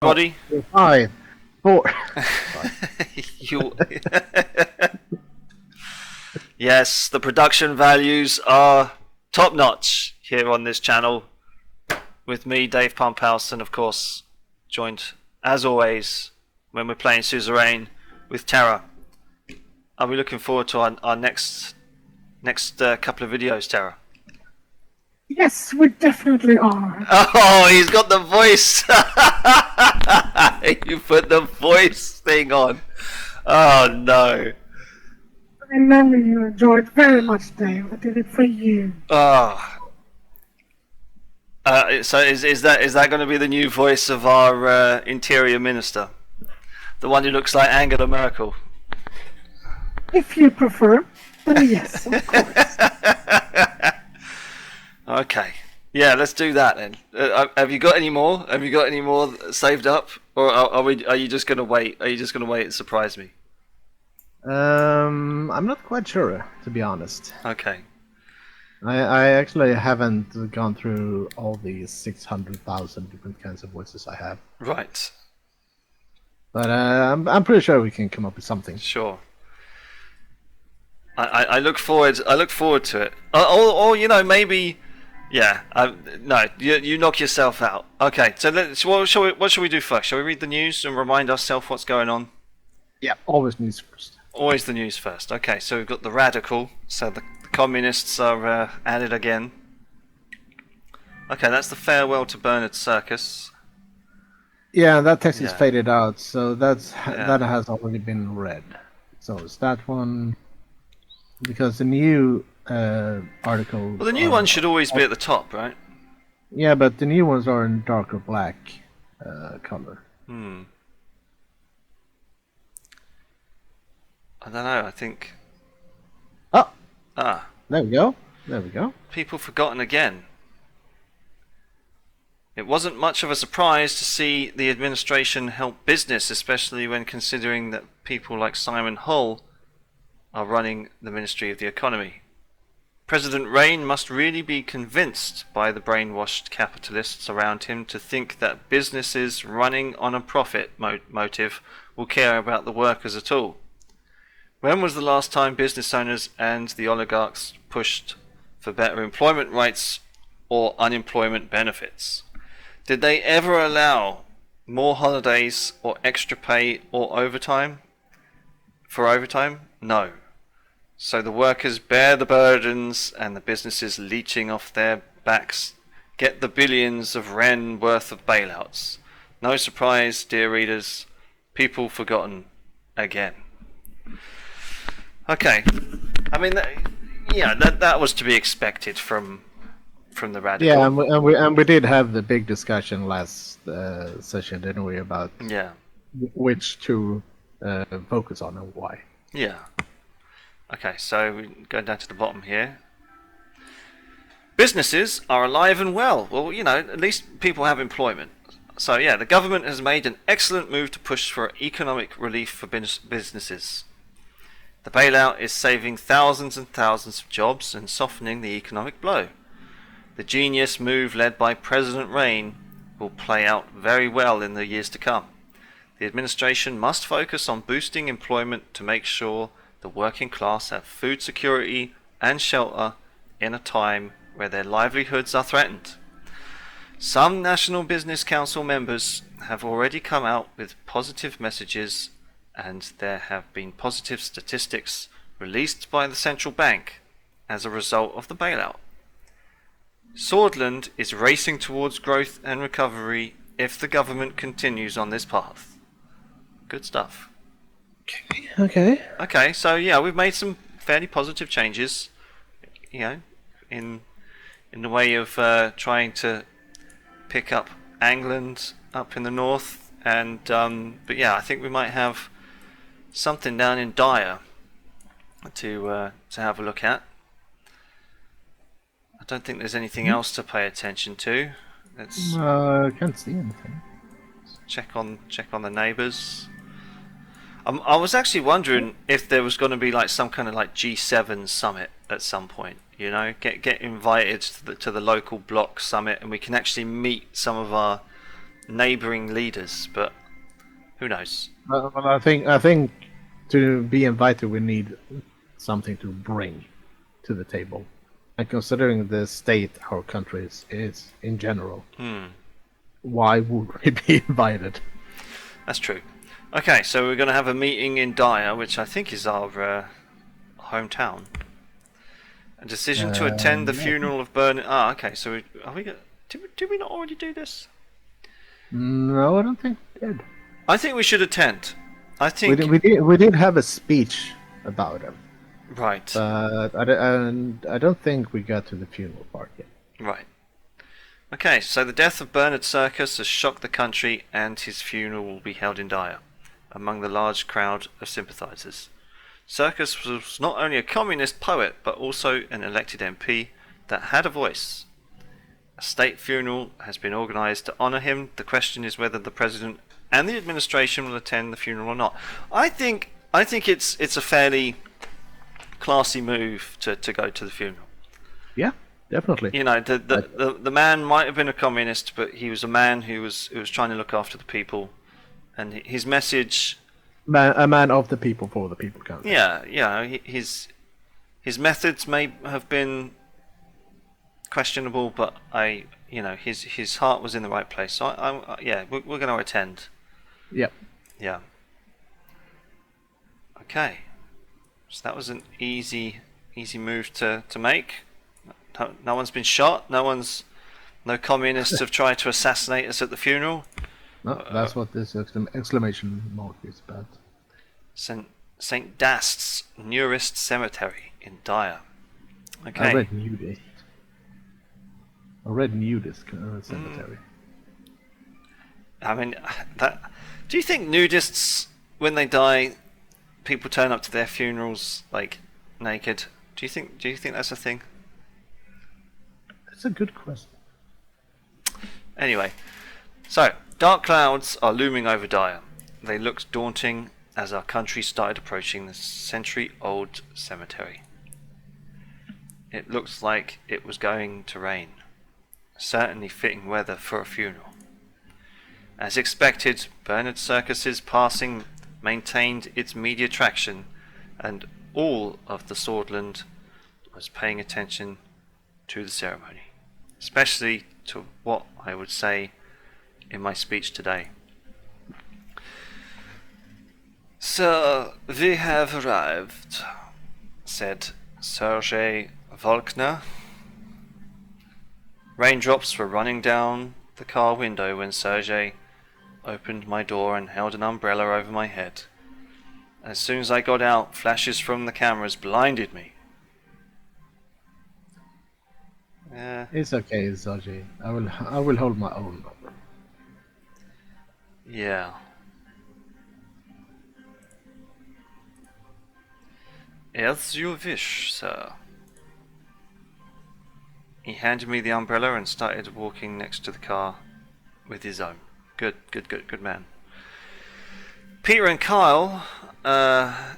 Body. 5, 4. You. Yes, the production values are top notch here on this channel. With me, Dave Pumphouse, and of course, joined as always when we're playing Suzerain with Terra. Are we looking forward to our next couple of videos, Terra? Yes, we definitely are. Oh, he's got the voice. You put the voice thing on. Oh no. I know you enjoyed very much, Dave. I did it for you. Oh. So is that going to be the new voice of our interior minister, the one who looks like Angela Merkel? If you prefer, then yes, of course. Okay. Yeah, let's do that then. Have you got any more? Have you got any more saved up, or are you just going to wait? Are you just going to wait and surprise me? I'm not quite sure, to be honest. Okay. I actually haven't gone through all the 600,000 different kinds of voices I have. Right. But I'm pretty sure we can come up with something. Sure. I look forward to it. Or you know, maybe. Yeah. No, you knock yourself out. Okay. So what shall we do first? Shall we read the news and remind ourselves what's going on? Yeah, always news first. Always the news first. Okay, so we've got the radical. So the communists are at it again. Okay, that's the farewell to Mr Circus. Yeah, that text is Yeah. faded out, so that Yeah. has already been read. So it's that one, because the new article. Well, the new one should always be at the top, right? Yeah, but the new ones are in darker black color. Hmm. I don't know. I think. Oh, Ah, there we go. There we go. people forgotten again. It wasn't much of a surprise to see the administration help business, especially when considering that people like Simon Hull are running the Ministry of the Economy. President Rain must really be convinced by the brainwashed capitalists around him to think that businesses running on a profit motive will care about the workers at all. When was the last time business owners and the oligarchs pushed for better employment rights or unemployment benefits? Did they ever allow more holidays or extra pay or overtime? For overtime? No. So the workers bear the burdens and the businesses leeching off their backs get the billions of Ren worth of bailouts. No surprise, dear readers, people forgotten again. Okay, I mean, that was to be expected from the radical. Yeah, and we did have the big discussion last session, didn't we, about Yeah. which to focus on and why. Yeah. Okay, so we go down to the bottom here. Businesses are alive and well. Well, you know, at least people have employment. So yeah, the government has made an excellent move to push for economic relief for businesses. The bailout is saving thousands and thousands of jobs and softening the economic blow. The genius move led by President Rain will play out very well in the years to come. The administration must focus on boosting employment to make sure the working class have food security and shelter in a time where their livelihoods are threatened. Some National Business Council members have already come out with positive messages, and there have been positive statistics released by the central bank as a result of the bailout. Swordland is racing towards growth and recovery if the government continues on this path. Good stuff. Okay. Okay, so yeah, we've made some fairly positive changes, you know, in the way of trying to pick up England up in the north, and but yeah, I think we might have something down in Dyer to have a look at. I don't think there's anything else to pay attention to. Let's I can't see anything. check on the neighbours. I was actually wondering if there was going to be like some kind of like G7 summit at some point. You know, get invited to the local block summit, and we can actually meet some of our neighbouring leaders, but who knows? Well, I think to be invited, we need something to bring to the table, and considering the state our country is in general, why would we be invited? That's true. Okay, so we're going to have a meeting in Dyer, which I think is our hometown. A decision to attend the funeral of Bernard. Ah, okay. So are we? Did we not already do this? No, I don't think we did. I think we should attend. I think we did have a speech about him, right. but I don't think we got to the funeral part yet. Right. Okay, so the death of Bernard Circus has shocked the country, and his funeral will be held in Dyer, among the large crowd of sympathisers. Circus was not only a communist poet, but also an elected MP that had a voice. A state funeral has been organised to honour him. The question is whether the president and the administration will attend the funeral or not. I think it's a fairly classy move to go to the funeral. Yeah, definitely. You know, the man might have been a communist, but he was a man who was trying to look after the people, and his message. A man of the people, for the people. Kind of. Yeah. His methods may have been questionable, but his heart was in the right place. So we're going to attend. Yep. Yeah. Okay. So that was an easy move to make. No one's been shot. No communists have tried to assassinate us at the funeral. No, that's what this exclamation mark is about. St. Dast's Nearest Cemetery in Dyer. Okay. I read nudist cemetery. I mean, do you think nudists, when they die, people turn up to their funerals like naked? Do you think that's a thing? That's a good question. Anyway, so dark clouds are looming over Dyer. They looked daunting as our country started approaching the century-old cemetery. It looked like it was going to rain. Certainly fitting weather for a funeral. As expected, Bernard Circus's passing maintained its media traction, and all of the Swordland was paying attention to the ceremony, especially to what I would say in my speech today. "Sir, we have arrived," said Sergei Volkner. Raindrops were running down the car window when Sergei opened my door and held an umbrella over my head. As soon as I got out, flashes from the cameras blinded me. It's okay, Sergei. I will hold my own. Yeah. As you wish, sir. He handed me the umbrella and started walking next to the car with his own. Good man. Peter and Kyle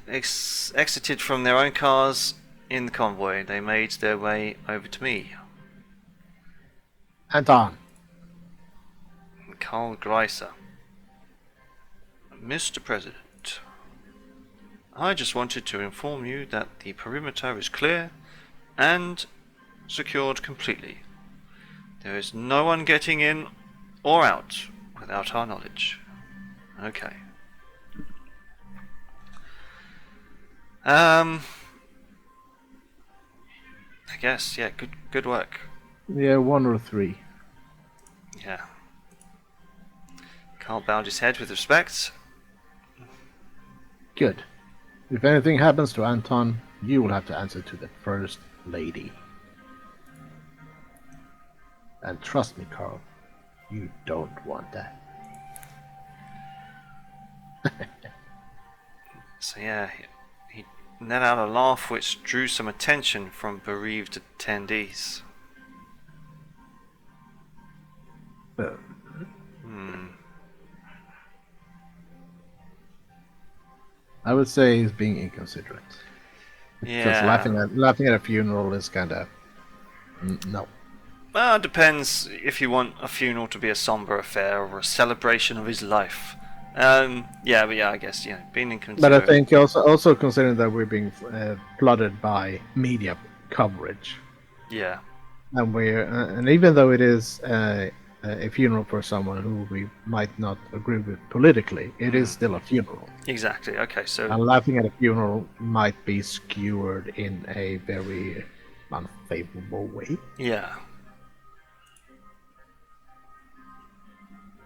exited from their own cars in the convoy. They made their way over to me. Anton. Karl Greiser. Mr. President, I just wanted to inform you that the perimeter is clear and secured completely. There is no one getting in or out without our knowledge. Okay. I guess, yeah, good work. Yeah, 1 or 3. Yeah. Carl bowed his head with respect. Good. If anything happens to Anton, you will have to answer to the First Lady. And trust me, Carl, you don't want that. So yeah, he let out a laugh which drew some attention from bereaved attendees. I would say he's being inconsiderate. Yeah. Because laughing at a funeral is kind of no. Well, it depends if you want a funeral to be a somber affair or a celebration of his life. I guess being inconsiderate. But I think also considering that we're being flooded by media coverage, Yeah, and even though it is a funeral for someone who we might not agree with politically, it is still a funeral. exactly. Okay, so And laughing at a funeral might be skewered in a very unfavorable way. yeah.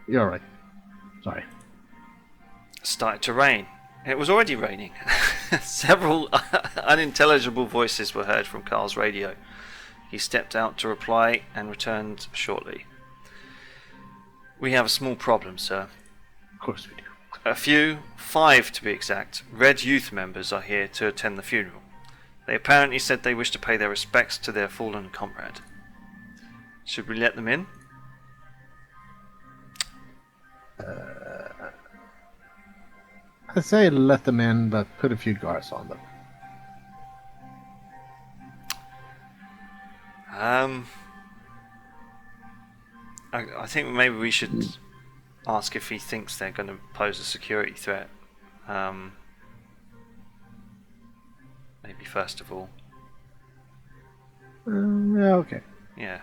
You're right. Sorry. Started to rain. It was already raining. Several unintelligible voices were heard from Carl's radio. He stepped out to reply and returned shortly. We have a small problem, sir. Of course we do. A few, 5 to be exact, Red Youth members are here to attend the funeral. They apparently said they wish to pay their respects to their fallen comrade. Should we let them in? I say let them in, but put a few guards on them. I think maybe we should ask if he thinks they're going to pose a security threat. Maybe first of all. Yeah, okay. Yeah.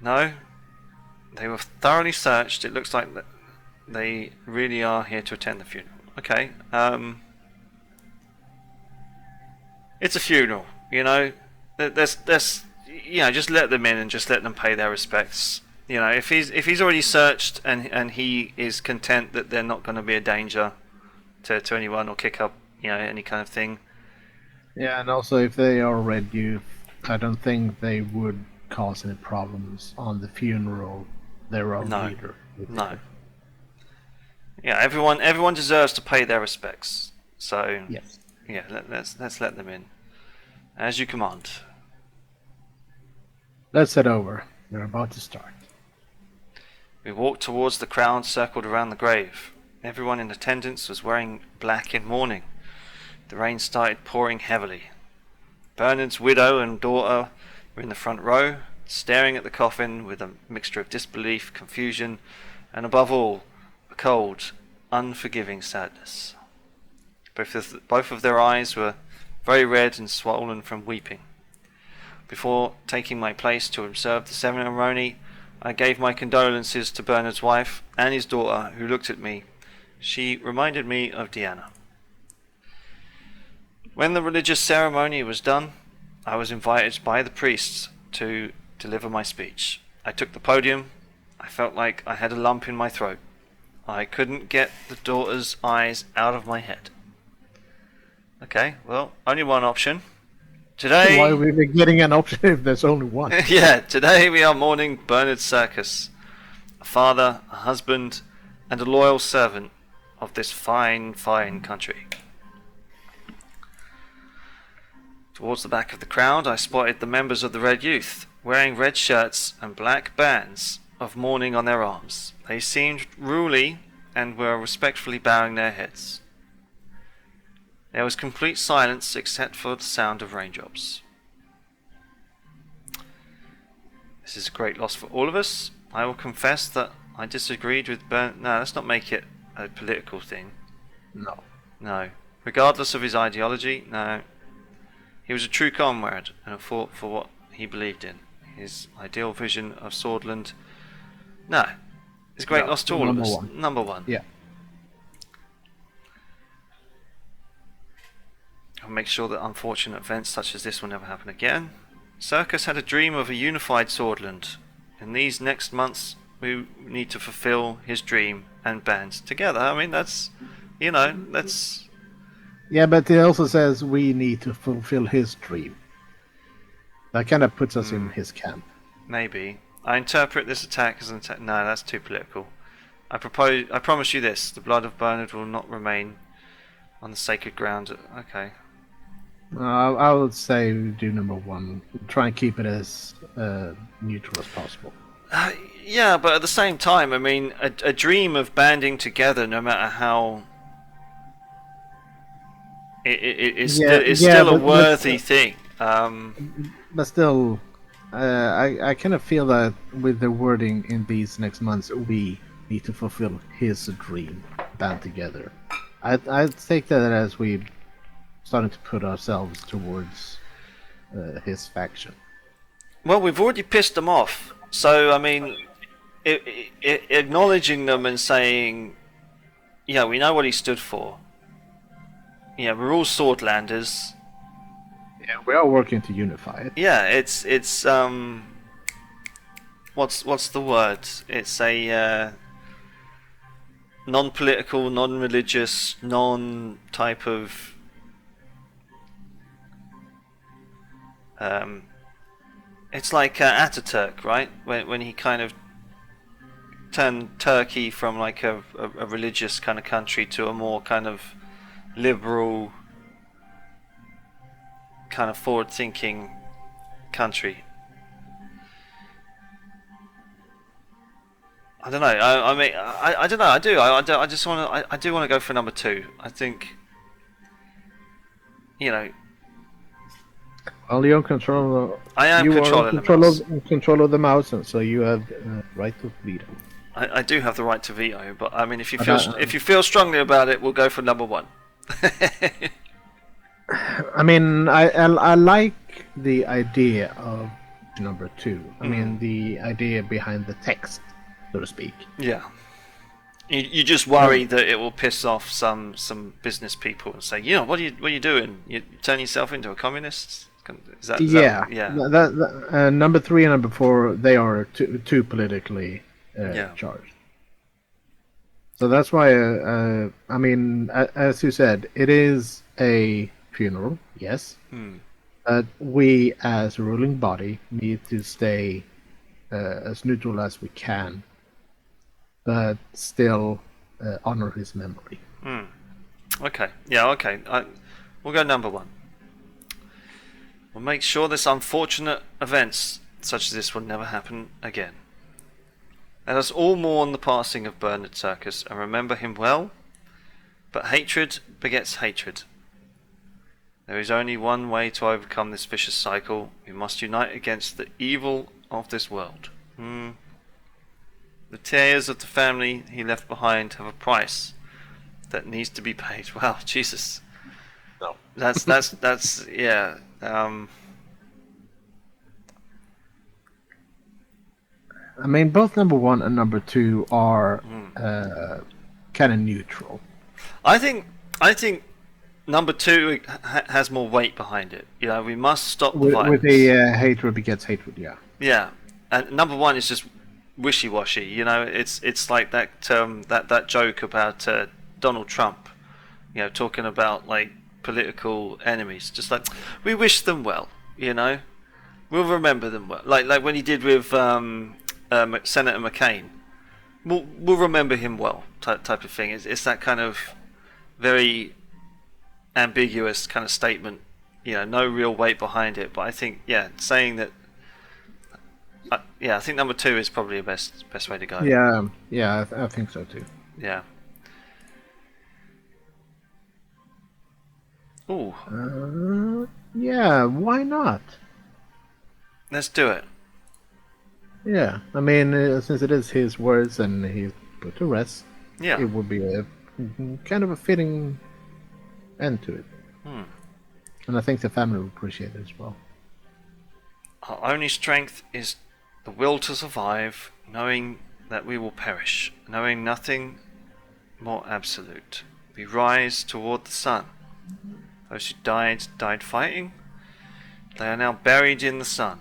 No? They were thoroughly searched. It looks like that they really are here to attend the funeral. Okay. It's a funeral, There's just let them in and just let them pay their respects. If he's already searched and he is content that they're not going to be a danger to anyone or kick up, any kind of thing. Yeah, and also if they are Red Youth, I don't think they would cause any problems on the funeral. Their own leader. No. Yeah, everyone deserves to pay their respects. So yes. Yeah, let's let them in. As you command. Let's head over. We're about to start. We walked towards the crowd circled around the grave. Everyone in attendance was wearing black in mourning. The rain started pouring heavily. Bernard's widow and daughter were in the front row, staring at the coffin with a mixture of disbelief, confusion, and above all, a cold, unforgiving sadness. Both of their eyes were very red and swollen from weeping. Before taking my place to observe the ceremony, I gave my condolences to Bernard's wife and his daughter, who looked at me. She reminded me of Deanna. When the religious ceremony was done, I was invited by the priests to deliver my speech. I took the podium. I felt like I had a lump in my throat. I couldn't get the daughter's eyes out of my head. Okay, well, only one option. Today... Why are we getting an option if there's only one? Yeah, today we are mourning Mr Circus, a father, a husband, and a loyal servant of this fine, fine country. Towards the back of the crowd, I spotted the members of the Red Youth, wearing red shirts and black bands of mourning on their arms. They seemed ruly and were respectfully bowing their heads. There was complete silence except for the sound of raindrops. This is a great loss for all of us. I will confess that I disagreed with No, let's not make it a political thing. No. Regardless of his ideology, no. He was a true comrade and fought for what he believed in. His ideal vision of Swordland. No. It's a great loss to all of us. Number one. Yeah. I'll make sure that unfortunate events such as this will never happen again. Circus had a dream of a unified Swordland. In these next months, we need to fulfill his dream and band together. I mean, that's... Yeah, but he also says we need to fulfill his dream. That kind of puts us in his camp. Maybe. I interpret this attack as an attack... No, that's too political. I promise you this. The blood of Bernard will not remain on the sacred ground. Okay. I would say do number one. Try and keep it as neutral as possible. Yeah, but at the same time, I mean, a dream of banding together, no matter how... It's still a worthy thing. but still, I kind of feel that with the wording in these next months, we need to fulfill his dream, band together. I take that as we starting to put ourselves towards his faction. Well, we've already pissed them off. So, I mean, acknowledging them and saying, yeah, we know what he stood for. Yeah, we're all Swordlanders. Yeah, we are working to unify it. Yeah, it's what's the word? It's a non-political, non-religious, non-type of it's like Ataturk, right? When he kind of turned Turkey from like a religious kind of country to a more kind of liberal, kind of forward-thinking country. I don't know. I mean, I don't know. I do. I just want to. I do want to go for number 2. I think, you know. Well, you're in control. I am controlling the mouse. Control of the mouse, and so you have right to veto. I do have the right to veto, but I mean, if you feel strongly about it, we'll go for number 1. I mean, I like the idea of number 2. I mean, the idea behind the text, so to speak. Yeah. You just worry that it will piss off some business people and say, what are you doing? You turn yourself into a communist? Is that number 3 and number 4, they are too politically charged. So that's why, I mean, as you said, it is a funeral, yes. But we, as a ruling body, need to stay as neutral as we can, but still honor his memory. Okay. Yeah, okay. We'll go number 1. We'll make sure this unfortunate events such as this will never happen again. Let us all mourn the passing of Mr Circus and remember him well, but hatred begets hatred. There is only one way to overcome this vicious cycle. We must unite against the evil of this world. The tears of the family he left behind have a price that needs to be paid. Wow, Jesus. No. That's yeah. I mean, both number 1 and number 2 are kind of neutral. I think number 2 has more weight behind it. We must stop the violence. With the hatred begets hatred, yeah. Yeah, and number 1 is just wishy-washy. It's like that that joke about Donald Trump, talking about like political enemies. Just like, we wish them well. We'll remember them well. Like when he did with Senator McCain. We'll remember him well, type of thing. It's that kind of very ambiguous kind of statement. No real weight behind it. But I think, saying that. I think number 2 is probably the best way to go. Yeah, I think so too. Yeah. Ooh. Yeah, why not? Let's do it. Yeah, I mean, since it is his words and he's put to rest, it would be a kind of a fitting end to it. And I think the family will appreciate it as well. Our only strength is the will to survive, knowing that we will perish, knowing nothing more absolute. We rise toward the sun. Those who died fighting. They are now buried in the sun.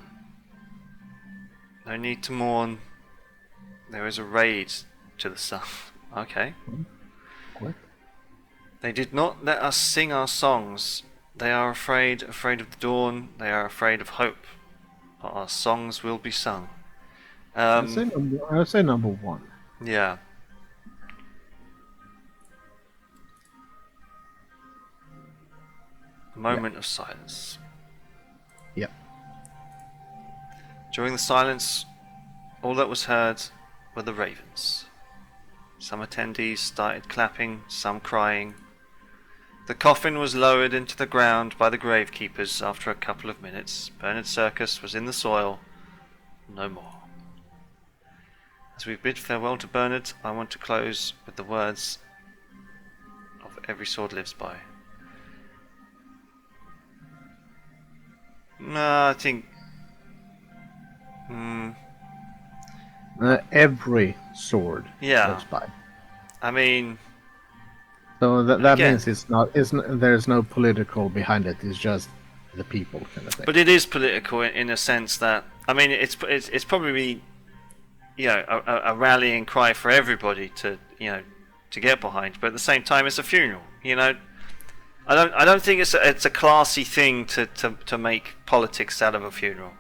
No need to mourn. There is a raid to the sun. Okay. What? They did not let us sing our songs. They are afraid of the dawn. They are afraid of hope. But our songs will be sung. I'll say number 1. Yeah. A moment of silence. Yep. During the silence, all that was heard were the ravens. Some attendees started clapping, some crying. The coffin was lowered into the ground by the gravekeepers after a couple of minutes. Bernard Circus was in the soil, no more. As we bid farewell to Bernard, I want to close with the words of every sword lives by. No, I think... Every sword Yeah. lives by. I mean... So that Again. means there's no political behind it. It's just the people kind of thing. But it is political in a sense that... I mean, it's probably... You know, a rallying cry for everybody to get behind. But at the same time, it's a funeral. You know, I don't think it's a classy thing to make politics out of a funeral.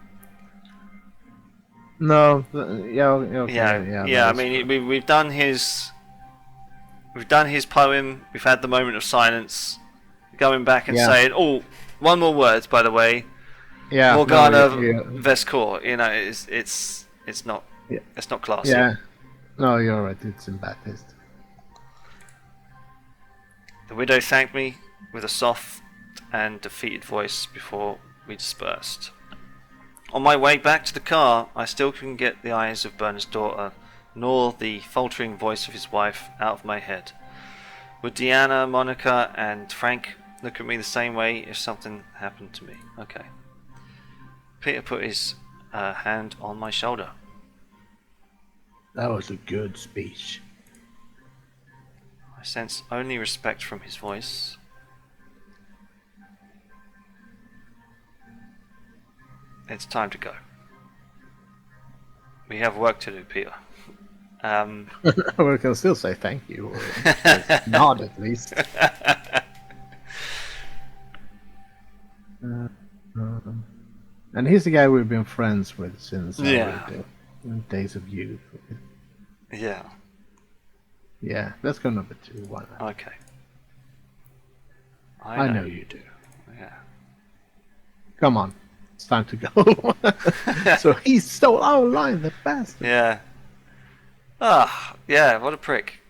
No, yeah, okay, yeah. I mean, we've done his poem. We've had the moment of silence. Going back and saying, "Oh, one more word, by the way." Yeah, Morgana Vescor. You know, it's not. Yeah. It's not classy. Yeah, no, you're right. It's in bad taste. The widow thanked me with a soft and defeated voice before we dispersed. On my way back to the car, I still couldn't get the eyes of Bernard's daughter, nor the faltering voice of his wife out of my head. Would Deanna, Monica, and Frank look at me the same way if something happened to me? Okay. Peter put his hand on my shoulder. That was a good speech. I sense only respect from his voice. It's time to go. We have work to do, Peter. We can still say thank you, or nod at least. And he's the guy we've been friends with since our days of youth. Yeah. Yeah, let's go number 2. Why not? Okay. I know you do. Yeah. Come on, it's time to go. So he stole our line, the bastard. Yeah. Ah, yeah, what a prick.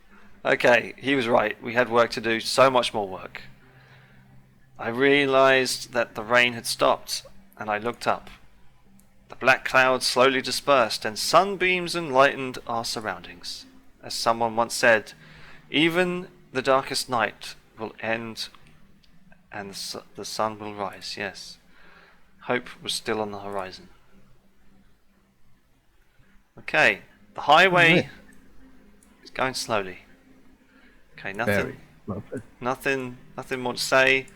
Okay, he was right. We had work to do, so much more work. I realized that the rain had stopped, and I looked up. The black clouds slowly dispersed, and sunbeams enlightened our surroundings. As someone once said, even the darkest night will end, and the sun will rise. Yes. Hope was still on the horizon. Okay, the highway is going slowly. Okay, nothing more to say.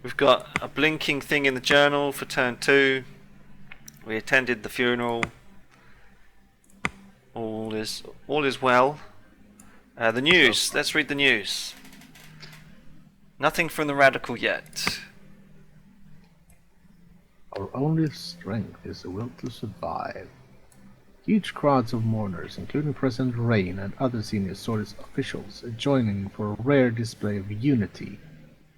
We've got a blinking thing in the journal for turn 2. We attended the funeral. All is well. The news. Let's read the news. Nothing from the radical yet. Our only strength is the will to survive. Huge crowds of mourners, including President Rain and other senior Swordist officials, joining for a rare display of unity,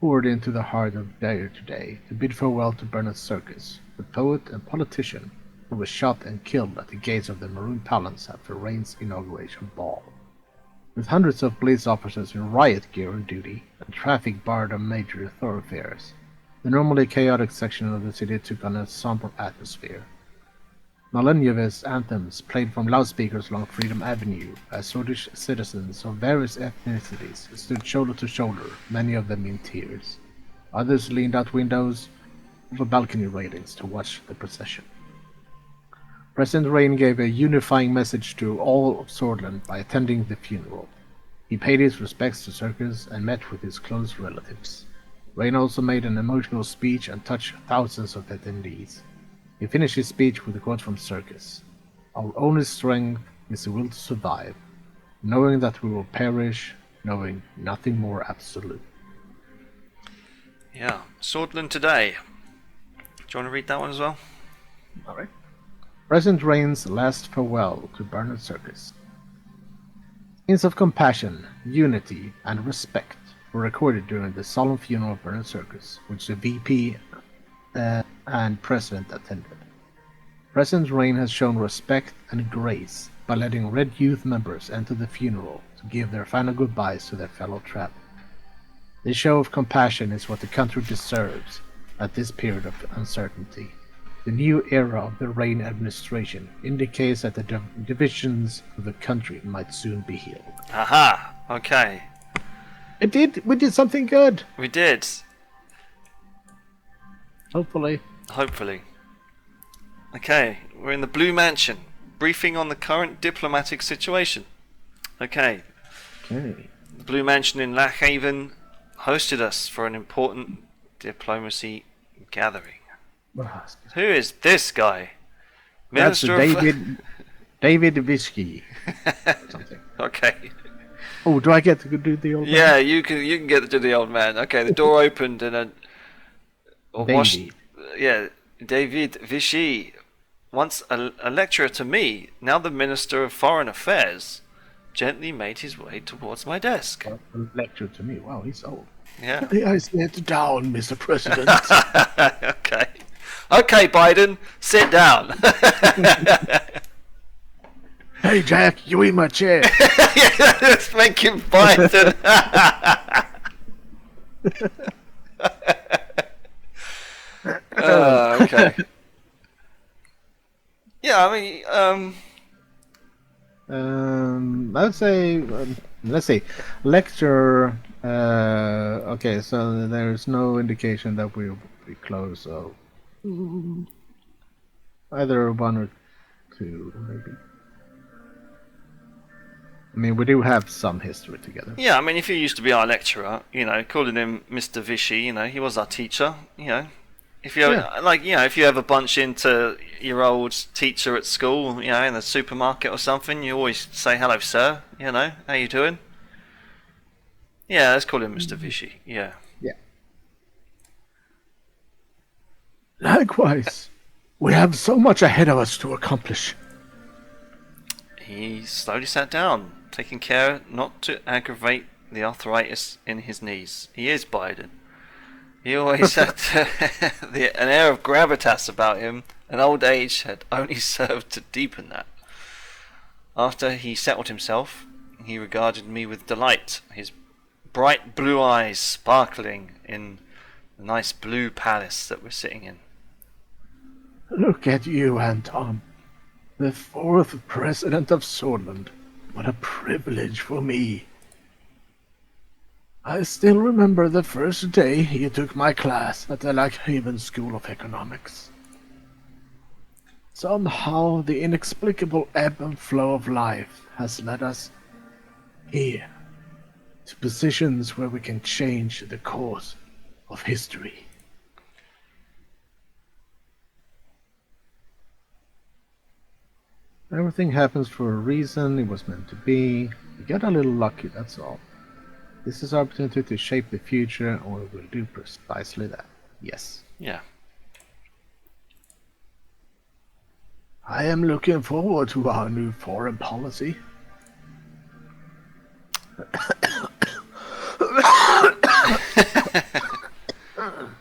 poured into the heart of Dare today to bid farewell to Bernard Circus, the poet and politician who was shot and killed at the gates of the Maroon Palace after Rain's inauguration ball. With hundreds of police officers in riot gear on duty and traffic barred on major thoroughfares, the normally chaotic section of the city took on a somber atmosphere. Malenjev's anthems played from loudspeakers along Freedom Avenue as Swedish citizens of various ethnicities stood shoulder to shoulder, many of them in tears. Others leaned out windows over balcony railings to watch the procession. President Rain gave a unifying message to all of Swordland by attending the funeral. He paid his respects to Circus and met with his close relatives. Rain also made an emotional speech and touched thousands of attendees. He finished his speech with a quote from Circus. Our only strength is the will to survive, knowing that we will perish, knowing nothing more absolute. Yeah, Swordland today. Do you want to read that one as well? Alright. President Rain's last farewell to Bernard Circus. Scenes of compassion, unity, and respect were recorded during the solemn funeral of Bernard Circus, which the VP and President attended. President Rain has shown respect and grace by letting Red Youth members enter the funeral to give their final goodbyes to their fellow travelers. This show of compassion is what the country deserves at this period of uncertainty. The new era of the Reign administration indicates that the divisions of the country might soon be healed. Aha! Okay. We did something good! We did. Hopefully. Hopefully. Okay, we're in the Blue Mansion, briefing on the current diplomatic situation. Okay. Okay. The Blue Mansion in Lackhaven hosted us for an important diplomacy gathering. Who is this guy? That's Minister of... David Visky. Something. Okay. Oh, do I get to do the old man? Yeah, you can get to the old man. Okay, the door opened and David Vichy, once a lecturer to me, now the Minister of Foreign Affairs, gently made his way towards my desk. A lecturer to me. Wow, he's old. Yeah. I sit down, Mr. President. Okay. Okay, Biden, sit down. Hey, Jack, you in my chair. Yeah, let's make him Biden. Okay. Yeah, I mean, I would say, let's see, lecture. Okay, so there's no indication that we'll be close. So either one or two, maybe. I mean, we do have some history together. yeah, I mean, if you used to be our lecturer, calling him Mr. Vichy, he was our teacher, If you if you ever bunch into your old teacher at school, in the supermarket or something, you always say hello, sir. How you doing? Yeah, let's call him Mr. Vichy. Yeah. Yeah. Likewise, we have so much ahead of us to accomplish. He slowly sat down, taking care not to aggravate the arthritis in his knees. He is Biden. He always had an air of gravitas about him, and old age had only served to deepen that. After he settled himself, he regarded me with delight, his bright blue eyes sparkling in the nice blue palace that we're sitting in. Look at you, Anton. The 4th President of Swordland. What a privilege for me. I still remember the first day you took my class at the Lackhaven School of Economics. Somehow the inexplicable ebb and flow of life has led us here, to positions where we can change the course of history. Everything happens for a reason. It was meant to be. We got a little lucky, that's all. This is our opportunity to shape the future, and we will do precisely that. Yes. Yeah. I am looking forward to our new foreign policy.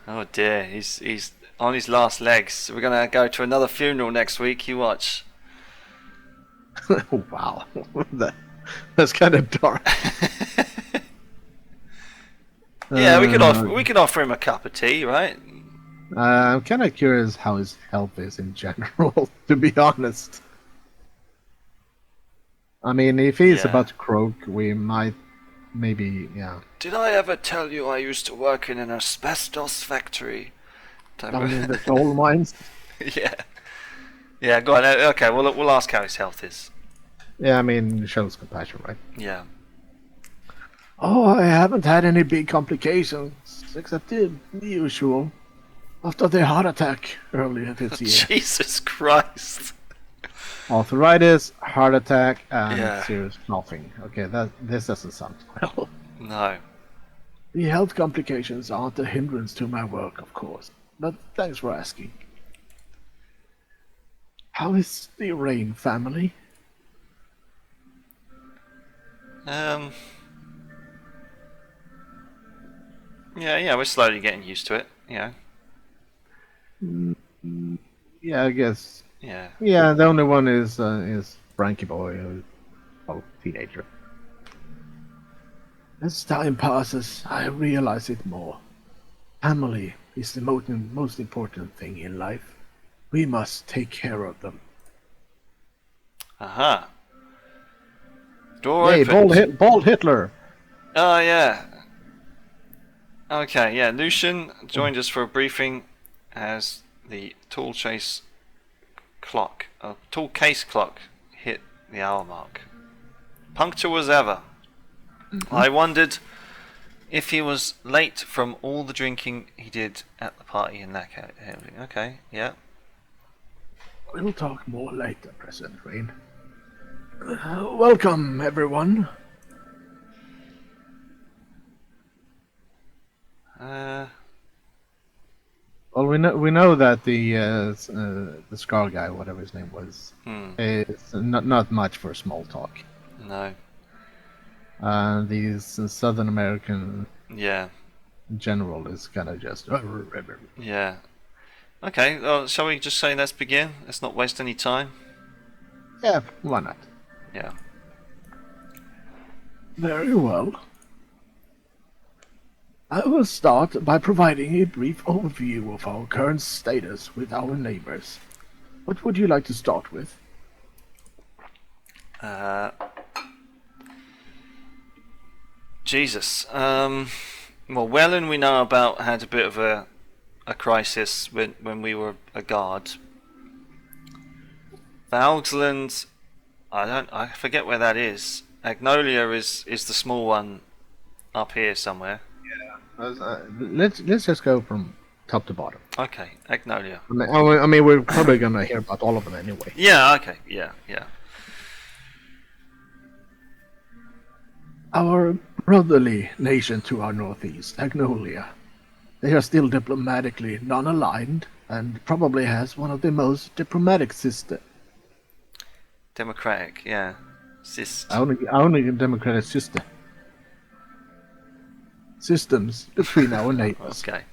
Oh dear, he's on his last legs. We're gonna go to another funeral next week. You watch. Wow, that's kind of dark. Yeah, we could offer him a cup of tea, right? I'm kind of curious how his health is in general, to be honest. I mean, if he's about to croak, we might, maybe, yeah. Did I ever tell you I used to work in an asbestos factory? Down in the coal mines? Yeah. Yeah, go on. Okay, we'll ask how his health is. Yeah, I mean, shows compassion, right? Yeah. Oh, I haven't had any big complications, except the usual. After the heart attack earlier this year. Jesus Christ. Arthritis, heart attack, and serious coughing. Okay, this doesn't sound well. No. The health complications aren't a hindrance to my work, of course. But thanks for asking. How is the Rain family? Yeah, we're slowly getting used to it. Yeah. Yeah, I guess. Yeah. Yeah, the only one is Frankie Boy, who's a teenager. As time passes, I realize it more. Family is the most important thing in life. We must take care of them. Aha. Door Yay, opened. bald Hitler! Oh, yeah. Okay, yeah. Lucian joined us for a briefing as the tall case clock hit the hour mark. Punctual as ever. I wondered if he was late from all the drinking he did at the party in that case. Okay, yeah. We'll talk more later, President Rain. Welcome, everyone. Well, we know that the Scar guy, whatever his name was, is not much for small talk. No. These Southern American Yeah. general is kind of just. Yeah. Okay, well, shall we just say let's begin? Let's not waste any time. Yeah, why not? Yeah. Very well. I will start by providing a brief overview of our current status with our neighbors. What would you like to start with? Jesus. Well, Wellen we know about had a bit of a crisis when we were a guard. Valgsland, I forget where that is. Agnolia is the small one up here somewhere. Let's just go from top to bottom. Okay, Agnolia. I mean, we're probably gonna hear about all of them anyway. Yeah. Okay. Yeah. Yeah. Our brotherly nation to our northeast, Agnolia. They are still diplomatically non-aligned and probably has one of the most diplomatic systems. Democratic. Yeah. Syst. Only democratic systems between our neighbors. Okay.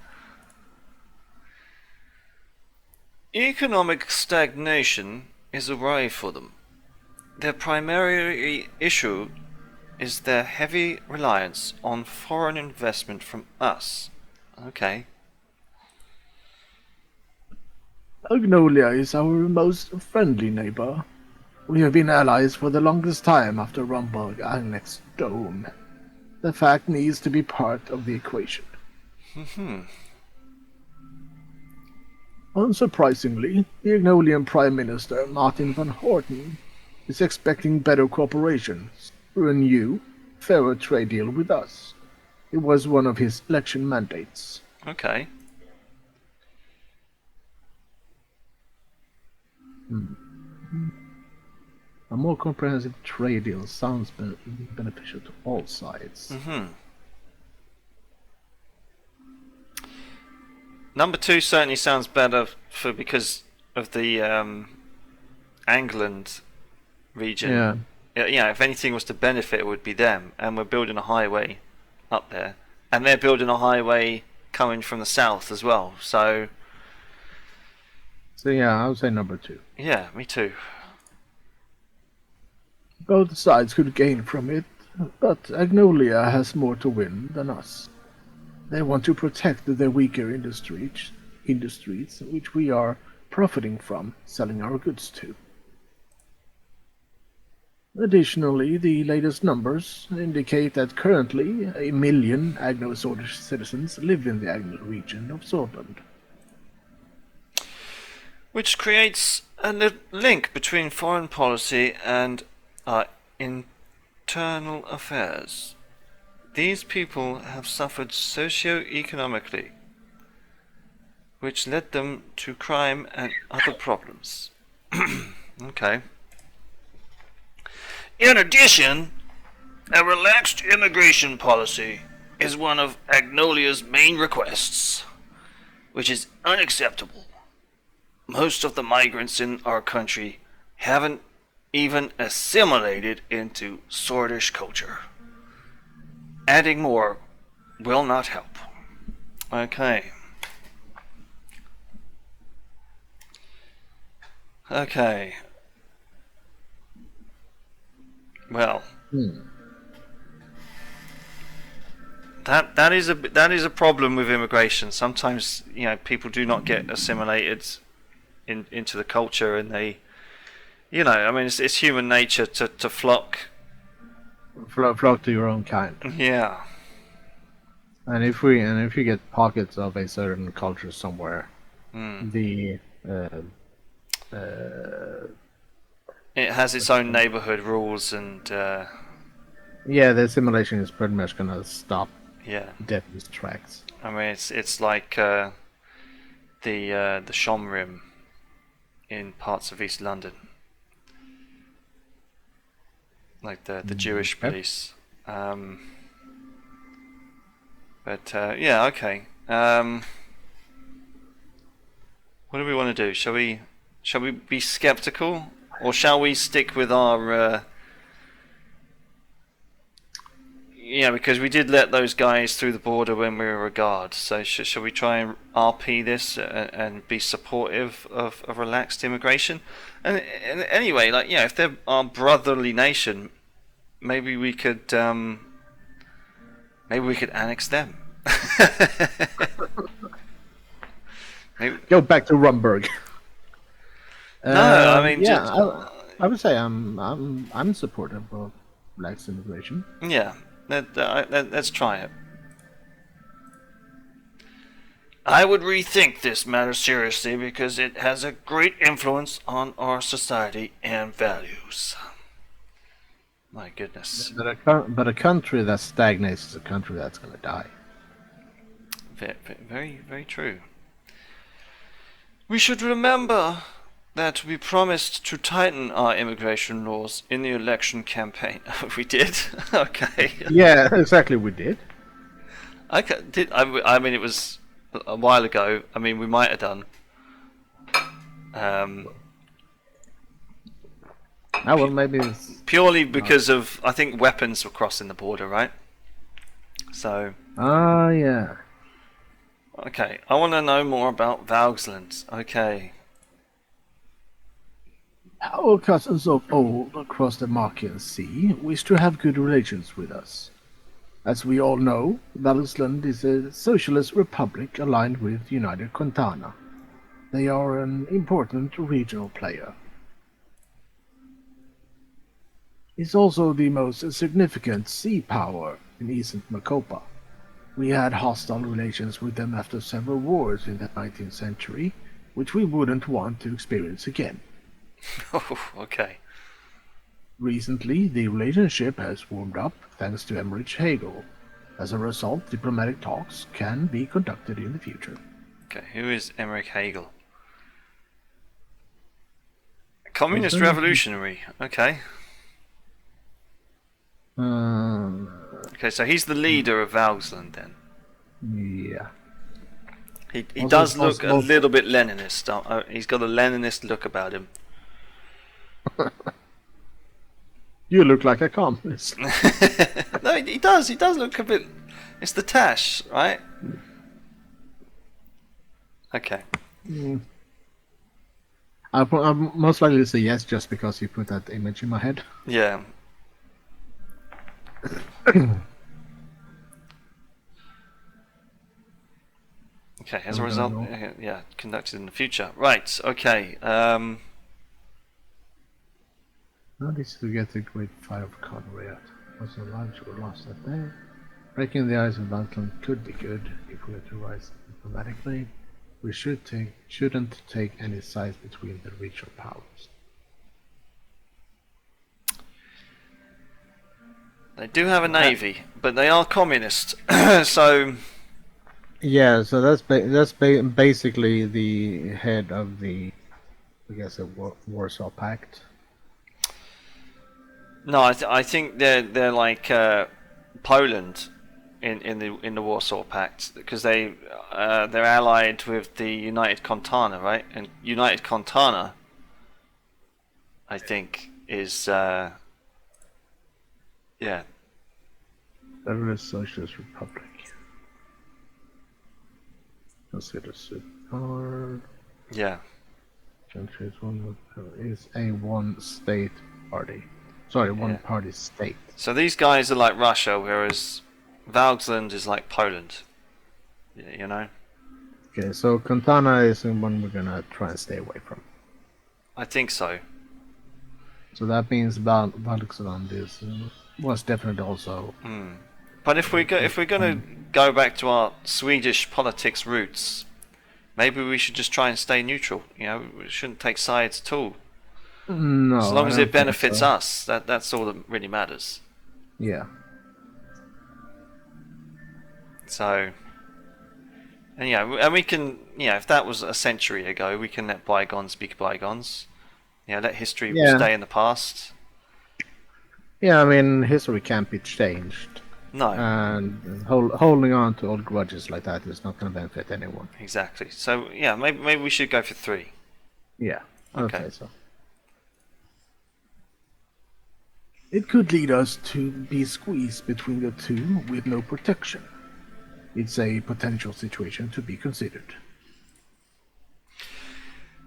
Economic stagnation is a worry for them. Their primary issue is their heavy reliance on foreign investment from us. Okay. Agnolia is our most friendly neighbor. We have been allies for the longest time after Rumburg annexed Dome. The fact needs to be part of the equation. Unsurprisingly, the Agnolian Prime Minister, Martin van Horten, is expecting better cooperation through a new, fairer trade deal with us. It was one of his election mandates. Okay. A more comprehensive trade deal sounds beneficial to all sides. Number 2 certainly sounds better because of the Angland region. Yeah. Yeah, if anything was to benefit, it would be them. And we're building a highway up there. And they're building a highway coming from the south as well. So yeah, I would say number 2. yeah, me too. Both sides could gain from it, but Agnolia has more to win than us. They want to protect their weaker industries, which we are profiting from selling our goods to. Additionally, the latest numbers indicate that currently 1 million Agno citizens live in the Agno region of Sortland. Which creates a link between foreign policy and internal affairs. These people have suffered socio-economically, which led them to crime and other problems. Okay. In addition, a relaxed immigration policy is one of Agnolia's main requests, which is unacceptable. Most of the migrants in our country haven't even assimilated into Swordish culture. Adding more will not help. Okay. Okay. That is a problem with immigration. Sometimes people do not get assimilated into the culture, and they, I mean, it's human nature to flock. Flock to your own kind. Yeah. And if you get pockets of a certain culture somewhere, it has its own neighborhood rules, and the assimilation is pretty much gonna stop dead in its tracks. I mean, it's like the Shomrim in parts of East London, like the Jewish police. But okay. What do we want to do? Shall we be skeptical, or shall we stick with our? Because we did let those guys through the border when we were a guard. So shall we try and RP this and be supportive of relaxed immigration? And anyway, if they're our brotherly nation, maybe we could annex them. Go back to Rumburg. No, I mean, I would say I'm supportive of relaxed immigration. Yeah, let's try it. I would rethink this matter seriously because it has a great influence on our society and values. My goodness. But a country that stagnates is a country that's going to die. Very, very true. We should remember that we promised to tighten our immigration laws in the election campaign. We did? Okay. Yeah, exactly, we did. Okay. I mean, it was a while ago. I mean, we might have done. Well, maybe it's... Purely because of, I think, weapons were crossing the border, right? So... yeah. Okay, I want to know more about Valgsland. Okay. Our cousins of old across the Markian Sea wish to have good relations with us. As we all know, Valgsland is a socialist republic aligned with United Quintana. They are an important regional player. It's also the most significant sea power in Eastern Macopa. We had hostile relations with them after several wars in the 19th century, which we wouldn't want to experience again. Oh, okay. Recently, the relationship has warmed up thanks to Emmerich Hagel. As a result, diplomatic talks can be conducted in the future. Okay, who is Emmerich Hagel? Communist revolutionary. Okay. Okay, so he's the leader of Valgsland then. Yeah. He does look a little bit Leninist. He's got a Leninist look about him. You look like a communist. No, he does. He does look a bit. It's the tash, right? Okay. I'll most likely say yes, just because you put that image in my head. Yeah. Okay, as a result, conducted in the future. Right, okay. Now this to get the great fire of Conrad. Also lives were lost that day. Breaking the ice of Valkland could be good if we were to rise diplomatically. We shouldn't take any sides between the regional powers. They do have a navy, but they are communist. So yeah, so that's basically the head of the, I guess, the Warsaw Pact. No, I think they're like Poland in the Warsaw Pact, because they're allied with the United Quintana, right? And United Quintana, I think, is Federalist Socialist Republic. Consider superpower. Yeah. Country is a one-state party. Sorry, one-party state. So these guys are like Russia, whereas Valgsland is like Poland. You know? Okay, so Contana is the one we're gonna try and stay away from. I think so. So that means Valksland is was definitely also. But if we're gonna go back to our Swedish politics roots, maybe we should just try and stay neutral. You know, we shouldn't take sides at all. No, As long as I it don't think benefits so. us, that's all that really matters. Yeah. So, and we can, if that was a century ago, we can let bygones be bygones. Let history stay in the past. Yeah, I mean, history can't be changed. No. And holding on to old grudges like that is not going to benefit anyone. Exactly. So, maybe we should go for 3. Yeah, I would Okay. say so. It could lead us to be squeezed between the two with no protection. It's a potential situation to be considered.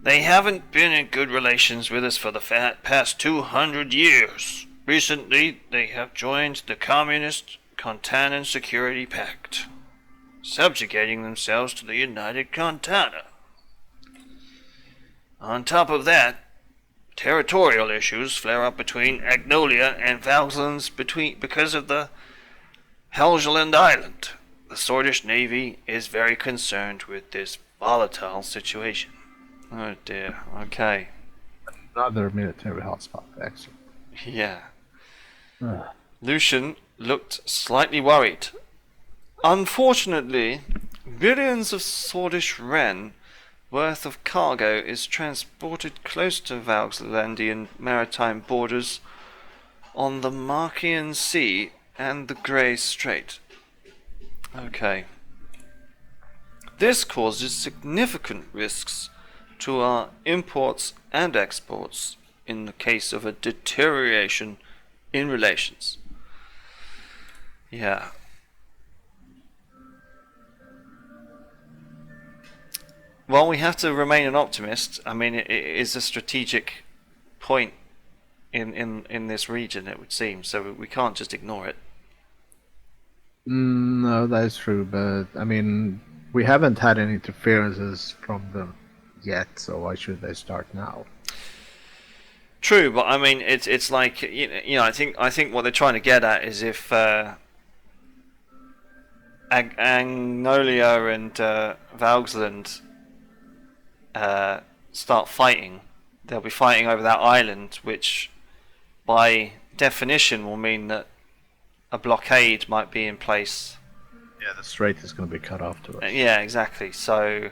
They haven't been in good relations with us for the past 200 years. Recently, they have joined the Communist Contanan Security Pact, subjugating themselves to the United Contana. On top of that, territorial issues flare up between Agnolia and Valslands because of the Helgeland Island. The Swedish Navy is very concerned with this volatile situation. Oh dear, okay. Another military hotspot, excellent. Yeah. Lucian looked slightly worried. Unfortunately, billions of Swedish ren worth of cargo is transported close to Valslandian maritime borders on the Markian Sea and the Grey Strait. Okay. This causes significant risks to our imports and exports in the case of a deterioration in relations. Yeah. Well, we have to remain an optimist. I mean, it is a strategic point in this region, it would seem, so we can't just ignore it. No, that is true, but I mean, we haven't had any interferences from them yet, so why should they start now? True, but I mean, it's like I think what they're trying to get at is if Agnolia and Valgsland start fighting, they'll be fighting over that island, which by definition will mean that a blockade might be in place. Yeah, the strait is going to be cut off to us. Yeah, exactly. So,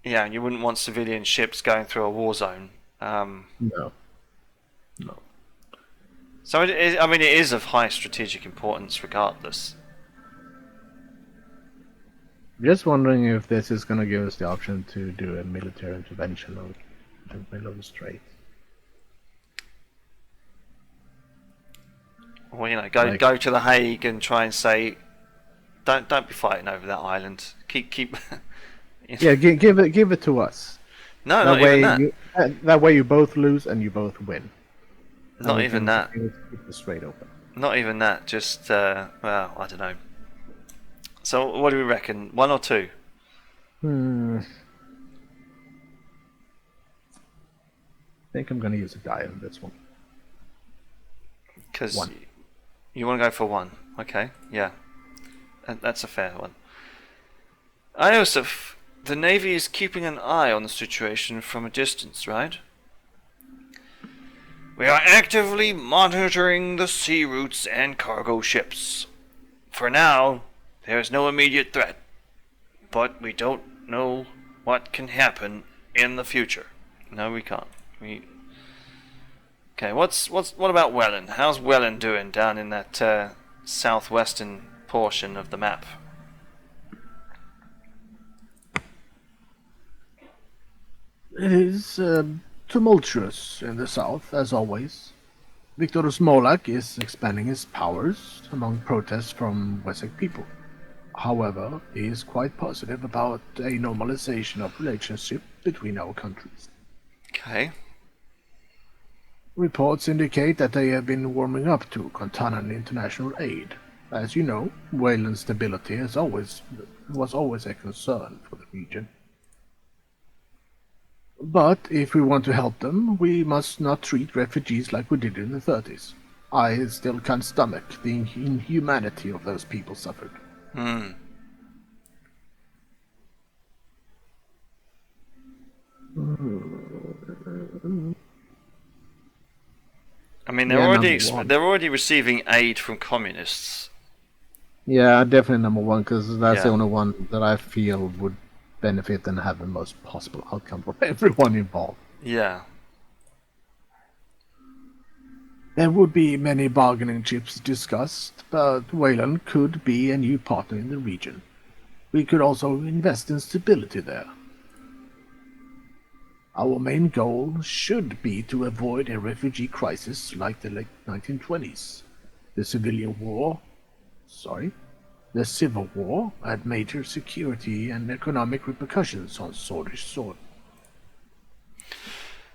yeah, you wouldn't want civilian ships going through a war zone. No. So, it is of high strategic importance regardless. Just wondering if this is going to give us the option to do a military intervention on the middle of the strait. Well, go to the Hague and try and say, don't be fighting over that island. Keep. Yeah, give it to us. No, that not way even that. That way you both lose and you both win. Not even that. Keep the strait open. Not even that. Just well, I don't know. So what do we reckon? 1 or 2? I think I'm going to use a die on this one. Because 1. You want to go for 1. Okay, yeah. That's a fair one. Iosif, the Navy is keeping an eye on the situation from a distance, right? We are actively monitoring the sea routes and cargo ships. For now, there is no immediate threat, but we don't know what can happen in the future. No, we can't. Okay, what about Welland? How's Welland doing down in that southwestern portion of the map? It is tumultuous in the south, as always. Viktor Smolak is expanding his powers among protests from Wessex people. However, he is quite positive about a normalization of relationship between our countries. Okay. Reports indicate that they have been warming up to Quantanan international aid. As you know, Wayland's stability was always a concern for the region. But if we want to help them, we must not treat refugees like we did in the 30s. I still can't stomach the inhumanity of those people suffered. Hmm. I mean, they're already receiving aid from communists. Yeah, definitely number one, because that's the Yeah. only one that I feel would benefit and have the most possible outcome for everyone involved. Yeah. There would be many bargaining chips discussed, but Wayland could be a new partner in the region. We could also invest in stability there. Our main goal should be to avoid a refugee crisis like the late 1920s. The Civil War had major security and economic repercussions on Sword.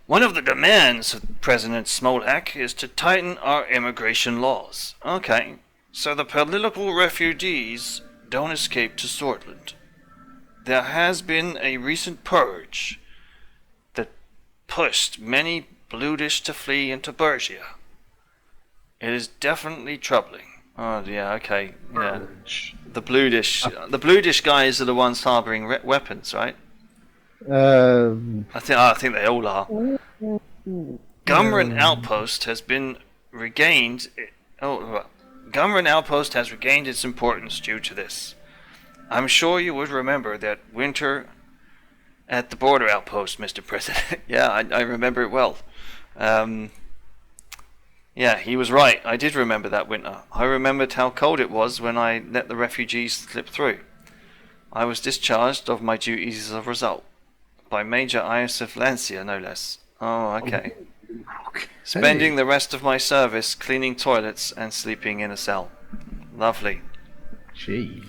One of the demands of President Smolak is to tighten our immigration laws. Okay, so the political refugees don't escape to Swordland. There has been a recent purge that pushed many Bludish to flee into Bergia. It is definitely troubling. Oh yeah, okay, yeah. The Bludish guys are the ones harboring weapons, right? I think they all are. Gumran Outpost has been regained. Gumran Outpost has regained its importance due to this. I'm sure you would remember that winter at the border outpost, Mr. President. Yeah, I remember it well. Yeah, he was right. I did remember that winter. I remembered how cold it was when I let the refugees slip through. I was discharged of my duties as a result. By Major Iosif Lancia, no less. Oh, okay. Spending the rest of my service cleaning toilets and sleeping in a cell. Lovely. Gee.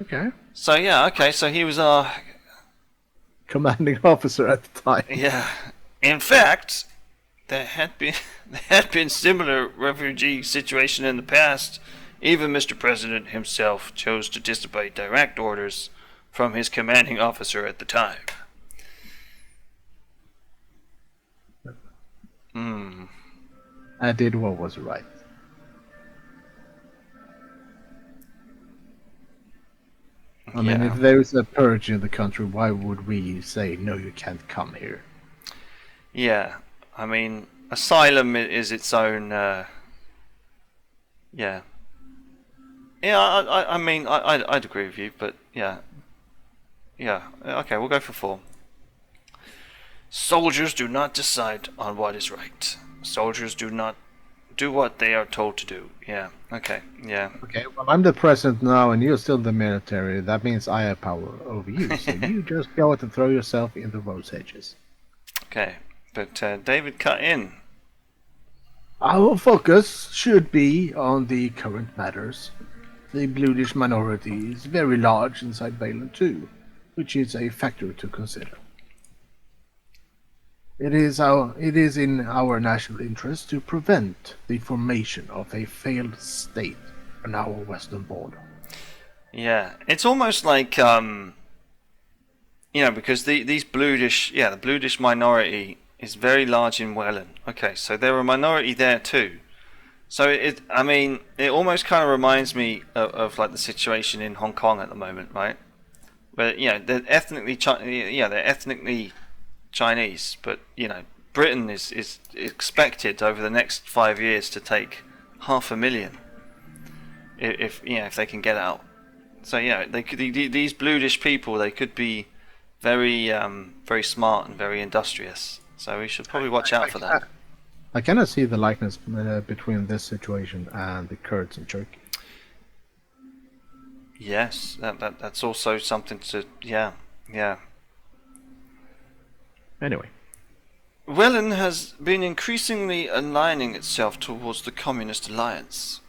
Okay. So yeah, okay, so he was our commanding officer at the time. Yeah. In fact, there had been similar refugee situation in the past. Even Mr. President himself chose to disobey direct orders from his commanding officer at the time. I did what was right. I mean, if there is a purge in the country, why would we say, no, you can't come here? Yeah, I mean, asylum is its own, yeah. Yeah, I mean, I'd agree with you, but yeah. Yeah, okay, we'll go for 4. Soldiers do not decide on what is right. Soldiers do not do what they are told to do. Yeah, okay, yeah. Okay, well, I'm the president now and you're still the military. That means I have power over you. So you just go out and throw yourself in the rose hedges. Okay, but David cut in. Our focus should be on the current matters. The Bludish minority is very large inside Wayland too, which is a factor to consider. It is in our national interest to prevent the formation of a failed state on our western border. Yeah, it's almost like because these Bludish, the Bludish minority is very large in Welland. Okay, so they're a minority there too. So it almost kind of reminds me of like the situation in Hong Kong at the moment, right? Where they're ethnically Chinese, but Britain is expected over the next 5 years to take 500,000 if they can get out. So these Bludish people, they could be very very smart and very industrious. So we should probably watch out for that. I cannot see the likeness between this situation and the Kurds in Turkey. Yes, that's also something to yeah. Anyway. Welland has been increasingly aligning itself towards the Communist Alliance.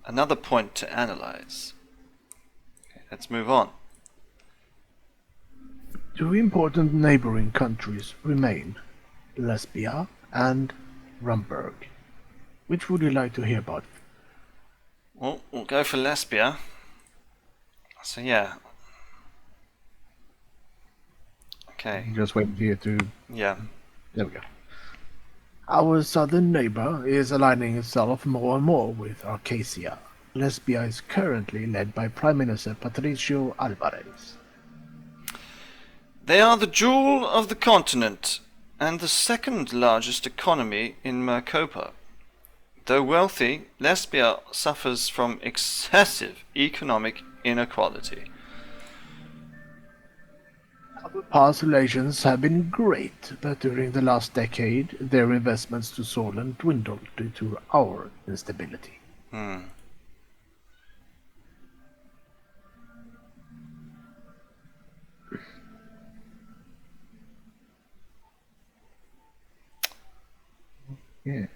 Another point to analyze. Okay, let's move on. 2 important neighboring countries remain, Lesbia and Rumburg. Which would you like to hear about? Well, we'll go for Lesbia. So yeah. Okay. Just waiting for you to... Yeah. There we go. Our southern neighbor is aligning itself more and more with Arcasia. Lesbia is currently led by Prime Minister Patricio Alvarez. They are the jewel of the continent and the second largest economy in Mercopa. Though wealthy, Lesbia suffers from excessive economic inequality. Our past relations have been great, but during the last decade, their investments to Solent dwindled due to our instability. Yeah.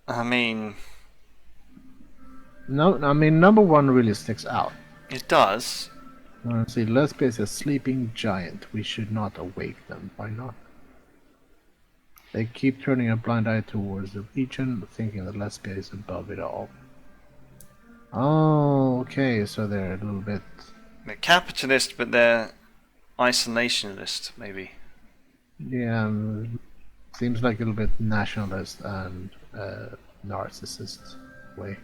I mean, No, I mean, number one really sticks out. it does. See, Lesbia is a sleeping giant. We should not awake them. Why not? They keep turning a blind eye towards the region, thinking that Lesbia is above it all. Oh, okay, so they're a little bit... They're capitalist, but they're isolationist, maybe. Yeah, seems like a little bit nationalist and narcissist way.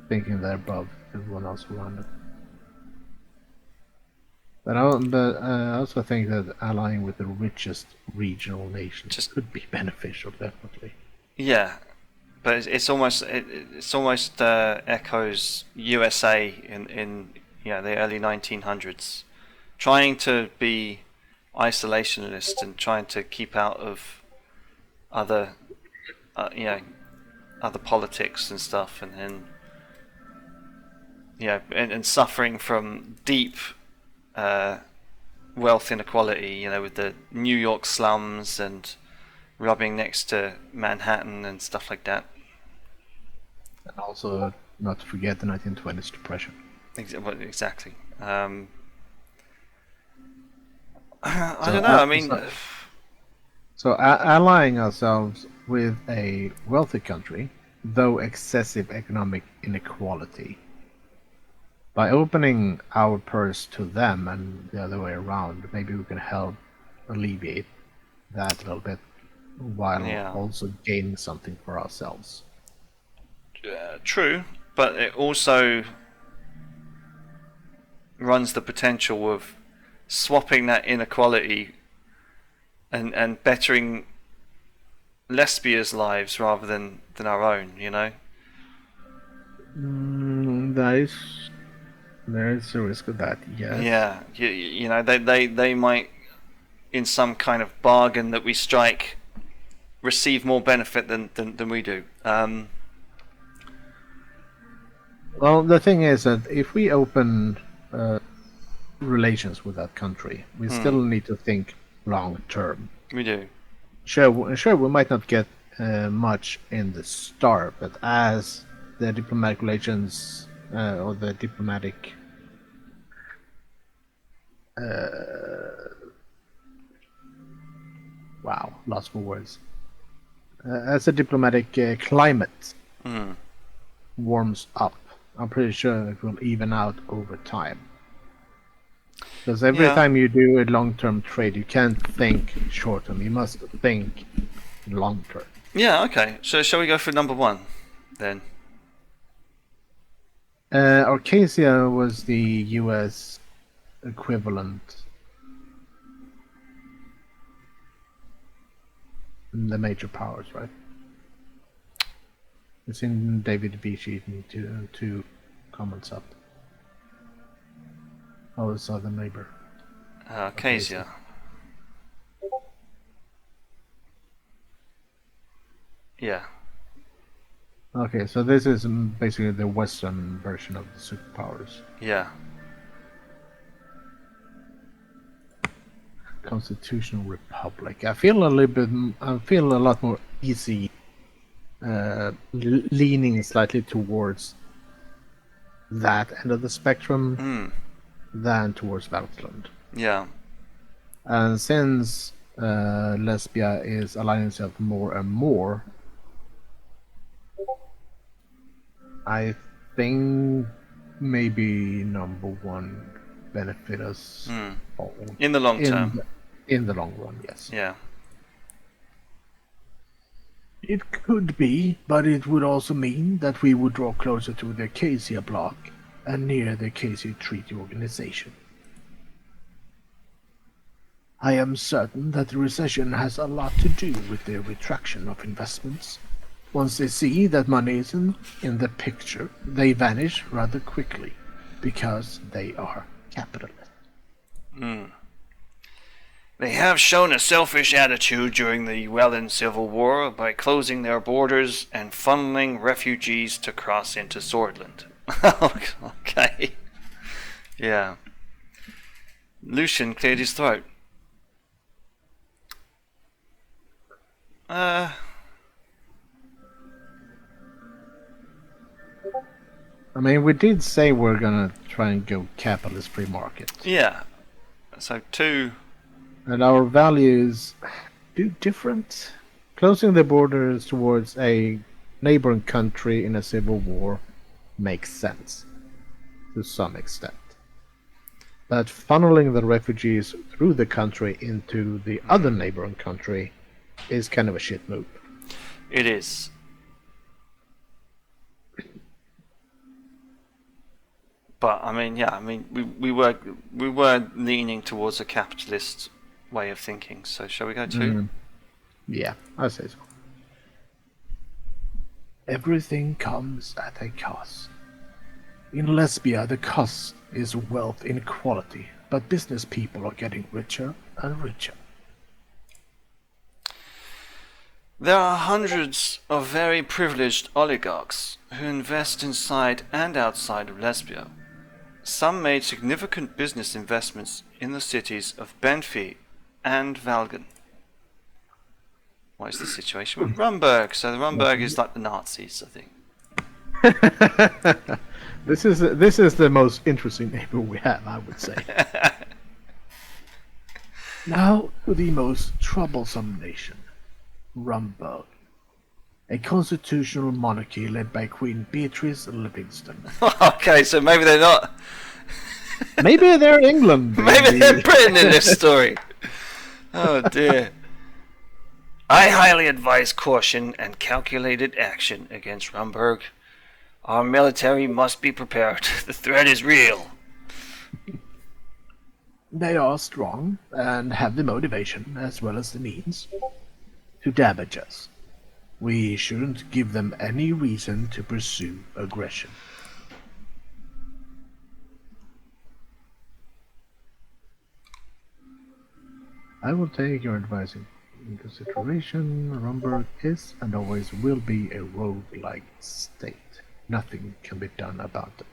Thinking they're above everyone else around them. But I also think that allying with the richest regional nations could be beneficial, definitely. Yeah, but it's almost echoes USA in the early 1900s, trying to be isolationist and trying to keep out of other other politics and stuff, and suffering from deep wealth inequality, with the New York slums and rubbing next to Manhattan and stuff like that. And also, not to forget the 1920s depression. Exactly. I don't know. I mean, so allying ourselves with a wealthy country, though excessive economic inequality, by opening our purse to them and the other way around, maybe we can help alleviate that a little bit, while also gaining something for ourselves. True, but it also runs the potential of swapping that inequality and bettering Lesbia's lives rather than our own, There is a risk of that, yes. Yeah, they might, in some kind of bargain that we strike, receive more benefit than we do. Well, the thing is that if we open relations with that country, we still need to think long term. We do. Sure, we might not get much in the start, but as the diplomatic relations or the diplomatic lost for words. As the diplomatic climate warms up, I'm pretty sure it will even out over time. Because every time you do a long-term trade, you can't think short-term. You must think long-term. Yeah, okay. So shall we go for number one, then? Arcasia was the U.S. equivalent. The major powers, right? It's in David B. sheet and two comments up. Our southern neighbor. Arcasia. Yeah. Okay, so this is basically the Western version of the superpowers. Yeah. Constitutional Republic. I feel a lot more easy, leaning slightly towards that end of the spectrum than towards Valkland. Yeah. And since Lesbia is aligning itself more and more, I think maybe number one benefit us all In the long term. In the long run, yes. Yeah. It could be, but it would also mean that we would draw closer to the Acacia bloc and near the Acacia Treaty Organization. I am certain that the recession has a lot to do with the retraction of investments. Once they see that money isn't in the picture, they vanish rather quickly, because they are capitalists. They have shown a selfish attitude during the Welland Civil War by closing their borders and funneling refugees to cross into Swordland. Okay. Yeah. Lucian cleared his throat. I mean, we did say we're gonna try and go capitalist free market. Yeah. So two... And our values do different. Closing the borders towards a neighboring country in a civil war makes sense, to some extent. But funneling the refugees through the country into the other neighboring country is kind of a shit move. It is. But I mean, yeah, I mean, we were leaning towards a capitalist way of thinking. So shall we go to? Yeah, I say so. Everything comes at a cost. In Lesbia, the cost is wealth inequality, but business people are getting richer and richer. There are hundreds of very privileged oligarchs who invest inside and outside of Lesbia. Some made significant business investments in the cities of Benfi and Valgan. What is the situation with Rumberg? So the Rumberg is like the Nazis, I think. This is the most interesting neighbor we have, I would say. Now to the most troublesome nation, Rumberg. A constitutional monarchy led by Queen Beatrice Livingston. Okay, so maybe they're not. Maybe they're England. Maybe they're Britain in this story. Oh dear. I highly advise caution and calculated action against Rumberg. Our military must be prepared. The threat is real. They are strong and have the motivation as well as the means to damage us. We shouldn't give them any reason to pursue aggression. I will take your advice in consideration. Rumberg is and always will be a rogue-like state. Nothing can be done about them.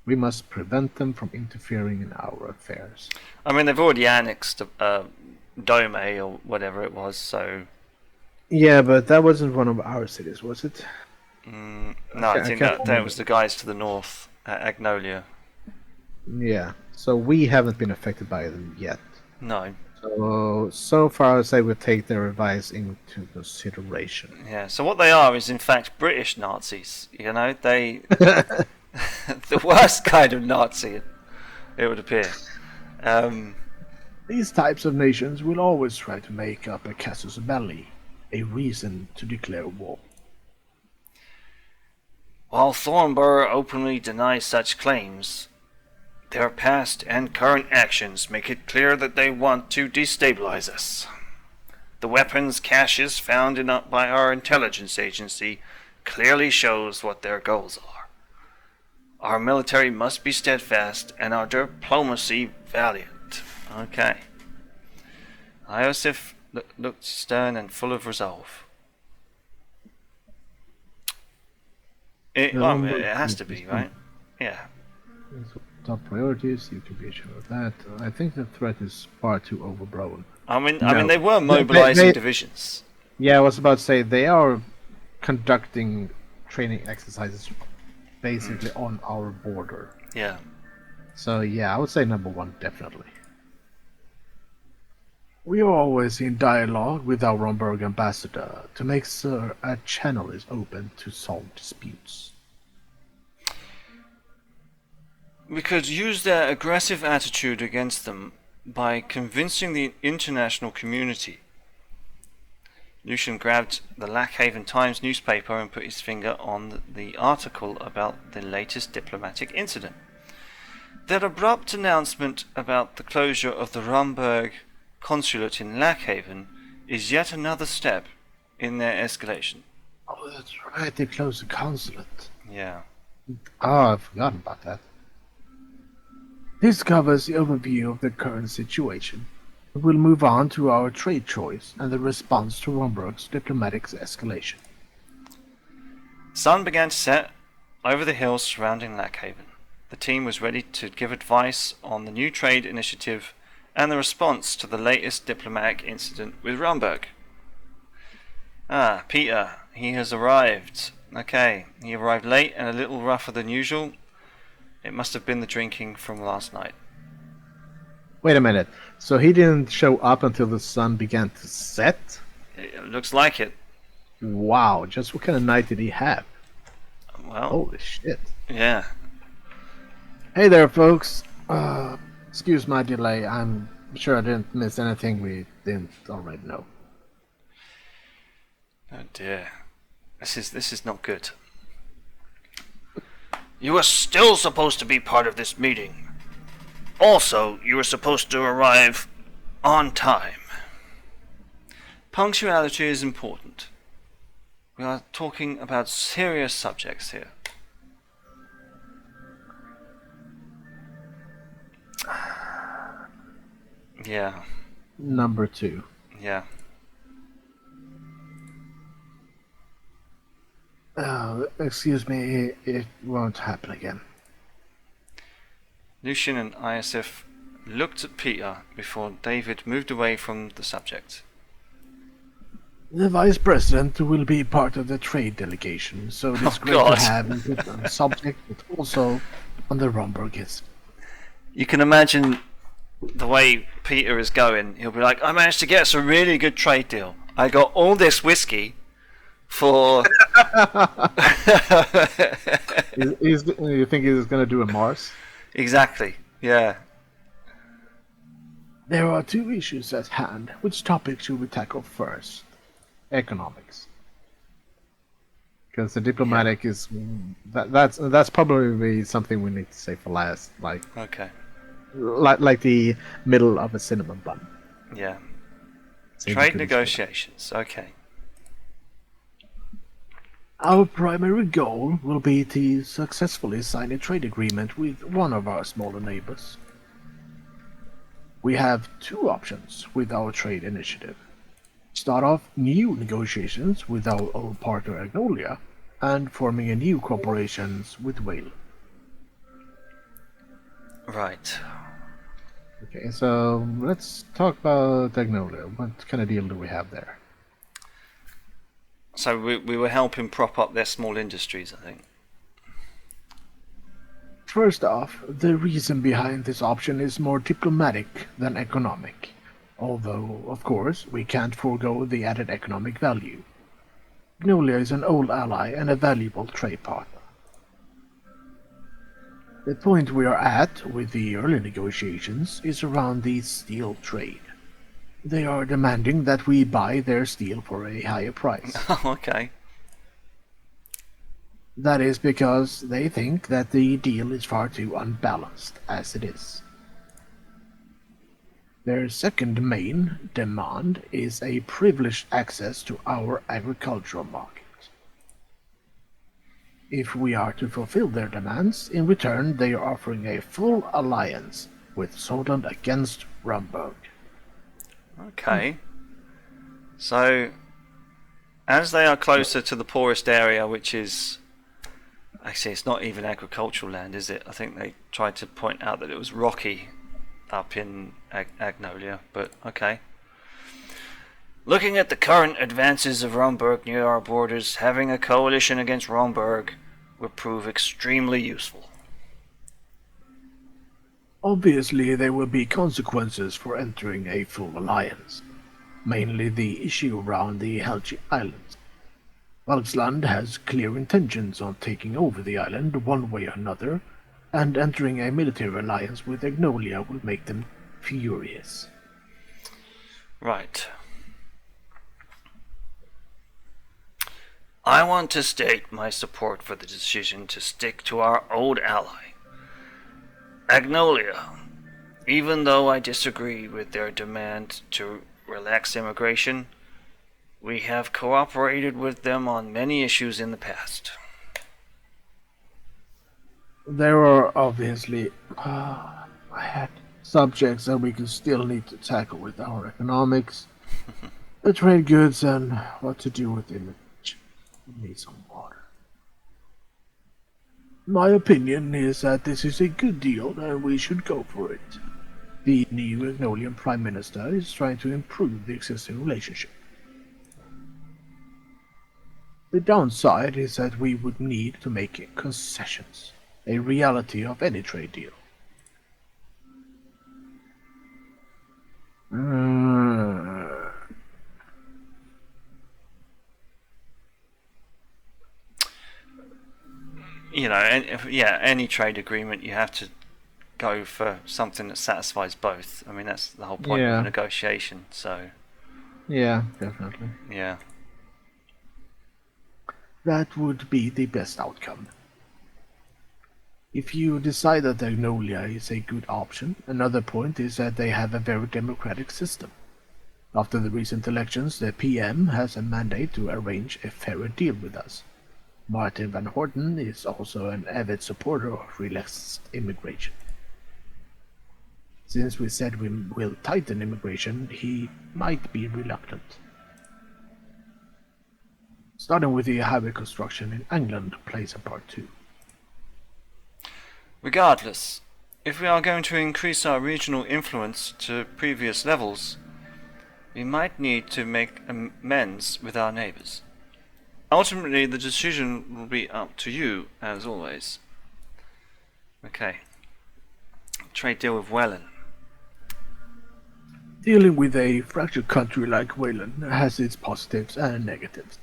We must prevent them from interfering in our affairs. I mean, they've already annexed Dome or whatever it was, so... Yeah, but that wasn't one of our cities, was it? No, I think that was the guys to the north, at Agnolia. Yeah, so we haven't been affected by them yet. No. So far, I say we take their advice into consideration. Yeah, so what they are is in fact British Nazis, you know, they... the worst kind of Nazi, it would appear. These types of nations will always try to make up a casus belli, a reason to declare war. While Thornborough openly denies such claims, their past and current actions make it clear that they want to destabilize us. The weapons caches found by our intelligence agency clearly shows what their goals are. Our military must be steadfast and our diplomacy valiant. Okay. Iosif looked stern and full of resolve. It has to be, right? Yeah. Top priorities, you can be sure of that. I think the threat is far too overblown. I mean, they were mobilizing divisions. Yeah, I was about to say they are conducting training exercises basically on our border. Yeah. So yeah, I would say number one, definitely. We are always in dialogue with our Romberg ambassador to make sure a channel is open to solve disputes. We could use their aggressive attitude against them by convincing the international community. Lucian grabbed the Lackhaven Times newspaper and put his finger on the article about the latest diplomatic incident. Their abrupt announcement about the closure of the Romberg consulate in Lackhaven is yet another step in their escalation. Oh, that's right, they closed the consulate. Yeah. Oh, I've forgotten about that. This covers the overview of the current situation. We'll move on to our trade choice and the response to Romberg's diplomatic escalation. The sun began to set over the hills surrounding Lackhaven. The team was ready to give advice on the new trade initiative and the response to the latest diplomatic incident with Romberg. Ah, Peter, he has arrived. Okay, he arrived late and a little rougher than usual. It must have been the drinking from last night. Wait a minute, so he didn't show up until the sun began to set? It looks like it. Wow, just what kind of night did he have? Well, Holy shit. yeah. Hey there, folks. Excuse my delay. I'm sure I didn't miss anything we didn't already know. Oh dear. This is not good. You are still supposed to be part of this meeting. Also, you are supposed to arrive on time. Punctuality is important. We are talking about serious subjects here. Yeah, Number 2. yeah. Excuse me, it won't happen again. Lucian and ISF looked at Peter before David moved away from the subject. The Vice President will be part of the trade delegation, so it's great God. to have him on the subject, but also on the Romberg list. You can imagine the way Peter is going. He'll be like, I managed to get us a really good trade deal. I got all this whiskey for... You think he's going to do a Mars? Exactly, yeah. There are 2 issues at hand. Which topic should we tackle first? Economics. Because the diplomatic is... That's probably something we need to say for last. Okay, Like the middle of a cinnamon bun. yeah. Same Trade goodies. negotiations, okay. Our primary goal will be to successfully sign a trade agreement with one of our smaller neighbors. We have 2 options with our trade initiative. Start off new negotiations with our old partner Agnolia, and forming a new corporation with Whale. Right. Okay, so let's talk about Agnolia. What kind of deal do we have there? So we were helping prop up their small industries, I think. First off, the reason behind this option is more diplomatic than economic. Although, of course, we can't forego the added economic value. Agnolia is an old ally and a valuable trade partner. The point we are at with the early negotiations is around the steel trade. They are demanding that we buy their steel for a higher price. Oh, okay. That is because they think that the deal is far too unbalanced as it is. Their second main demand is a privileged access to our agricultural market. If we are to fulfill their demands, in return they are offering a full alliance with Solent against Romberg. Okay. So, as they are closer to the poorest area, which is... Actually, it's not even agricultural land, is it? I think they tried to point out that it was rocky up in Agnolia, but okay. Looking at the current advances of Romberg near our borders, having a coalition against Romberg would prove extremely useful. Obviously, there will be consequences for entering a full alliance, mainly the issue around the Helgi Islands. Valksland has clear intentions on taking over the island one way or another, and entering a military alliance with Agnolia will make them furious. Right. I want to state my support for the decision to stick to our old ally, Agnolia. Even though I disagree with their demand to relax immigration, we have cooperated with them on many issues in the past. There are obviously subjects that we can still need to tackle with our economics, the trade goods, and what to do with immigration. We need some water. My opinion is that this is a good deal and we should go for it. The new Agnolian Prime Minister is trying to improve the existing relationship. The downside is that we would need to make concessions, a reality of any trade deal. You know, any trade agreement, you have to go for something that satisfies both. I mean, that's the whole point of negotiation. So, yeah, definitely. Yeah. That would be the best outcome. If you decide that Agnolia is a good option, another point is that they have a very democratic system. After the recent elections, the PM has a mandate to arrange a fairer deal with us. Martin van Horten is also an avid supporter of relaxed immigration. Since we said we will tighten immigration, he might be reluctant. Starting with the highway construction in England plays a part too. Regardless, if we are going to increase our regional influence to previous levels, we might need to make amends with our neighbours. Ultimately, the decision will be up to you, as always. Okay. Trade deal with Welland. Dealing with a fractured country like Wayland has its positives and negatives.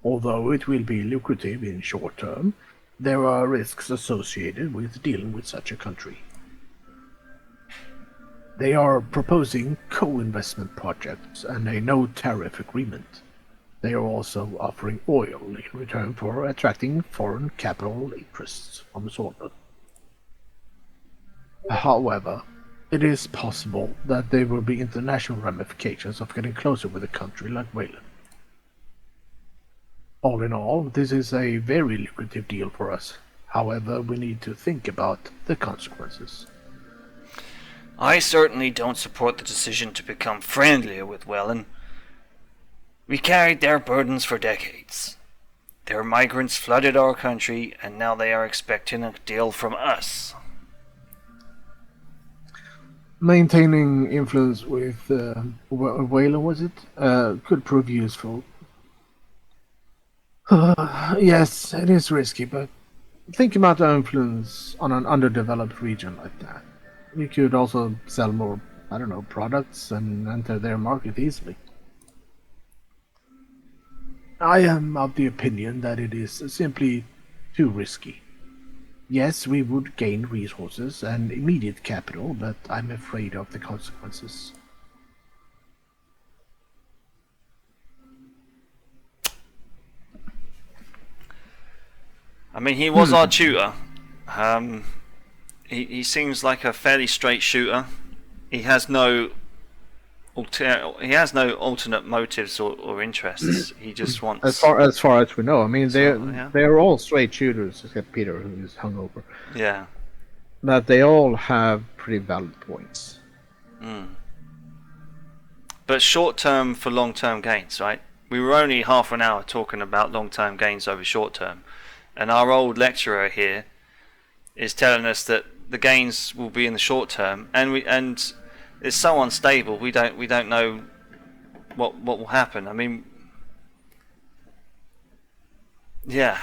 Although it will be lucrative in short term, there are risks associated with dealing with such a country. They are proposing co-investment projects and a no-tariff agreement. They are also offering oil in return for attracting foreign capital interests from Solna. However, it is possible that there will be international ramifications of getting closer with a country like Wayland. All in all, this is a very lucrative deal for us. However, we need to think about the consequences. I certainly don't support the decision to become friendlier with Welland. We carried their burdens for decades. Their migrants flooded our country, and now they are expecting a deal from us. Maintaining influence with Wayland, was it? Could prove useful. Yes, it is risky, but think about our influence on an underdeveloped region like that. We could also sell more, products and enter their market easily. I am of the opinion that it is simply too risky. Yes, we would gain resources and immediate capital, but I'm afraid of the consequences. I mean, he was our tutor. He seems like a fairly straight shooter. He has no alternate motives or interests. He just wants. As far as we know, I mean, they're all straight shooters except Peter, who is hungover. Yeah. But they all have pretty valid points. But short term for long term gains, right? We were only half an hour talking about long term gains over short term, and our old lecturer here is telling us that the gains will be in the short term, and it's so unstable. We don't know what will happen. I mean, yeah.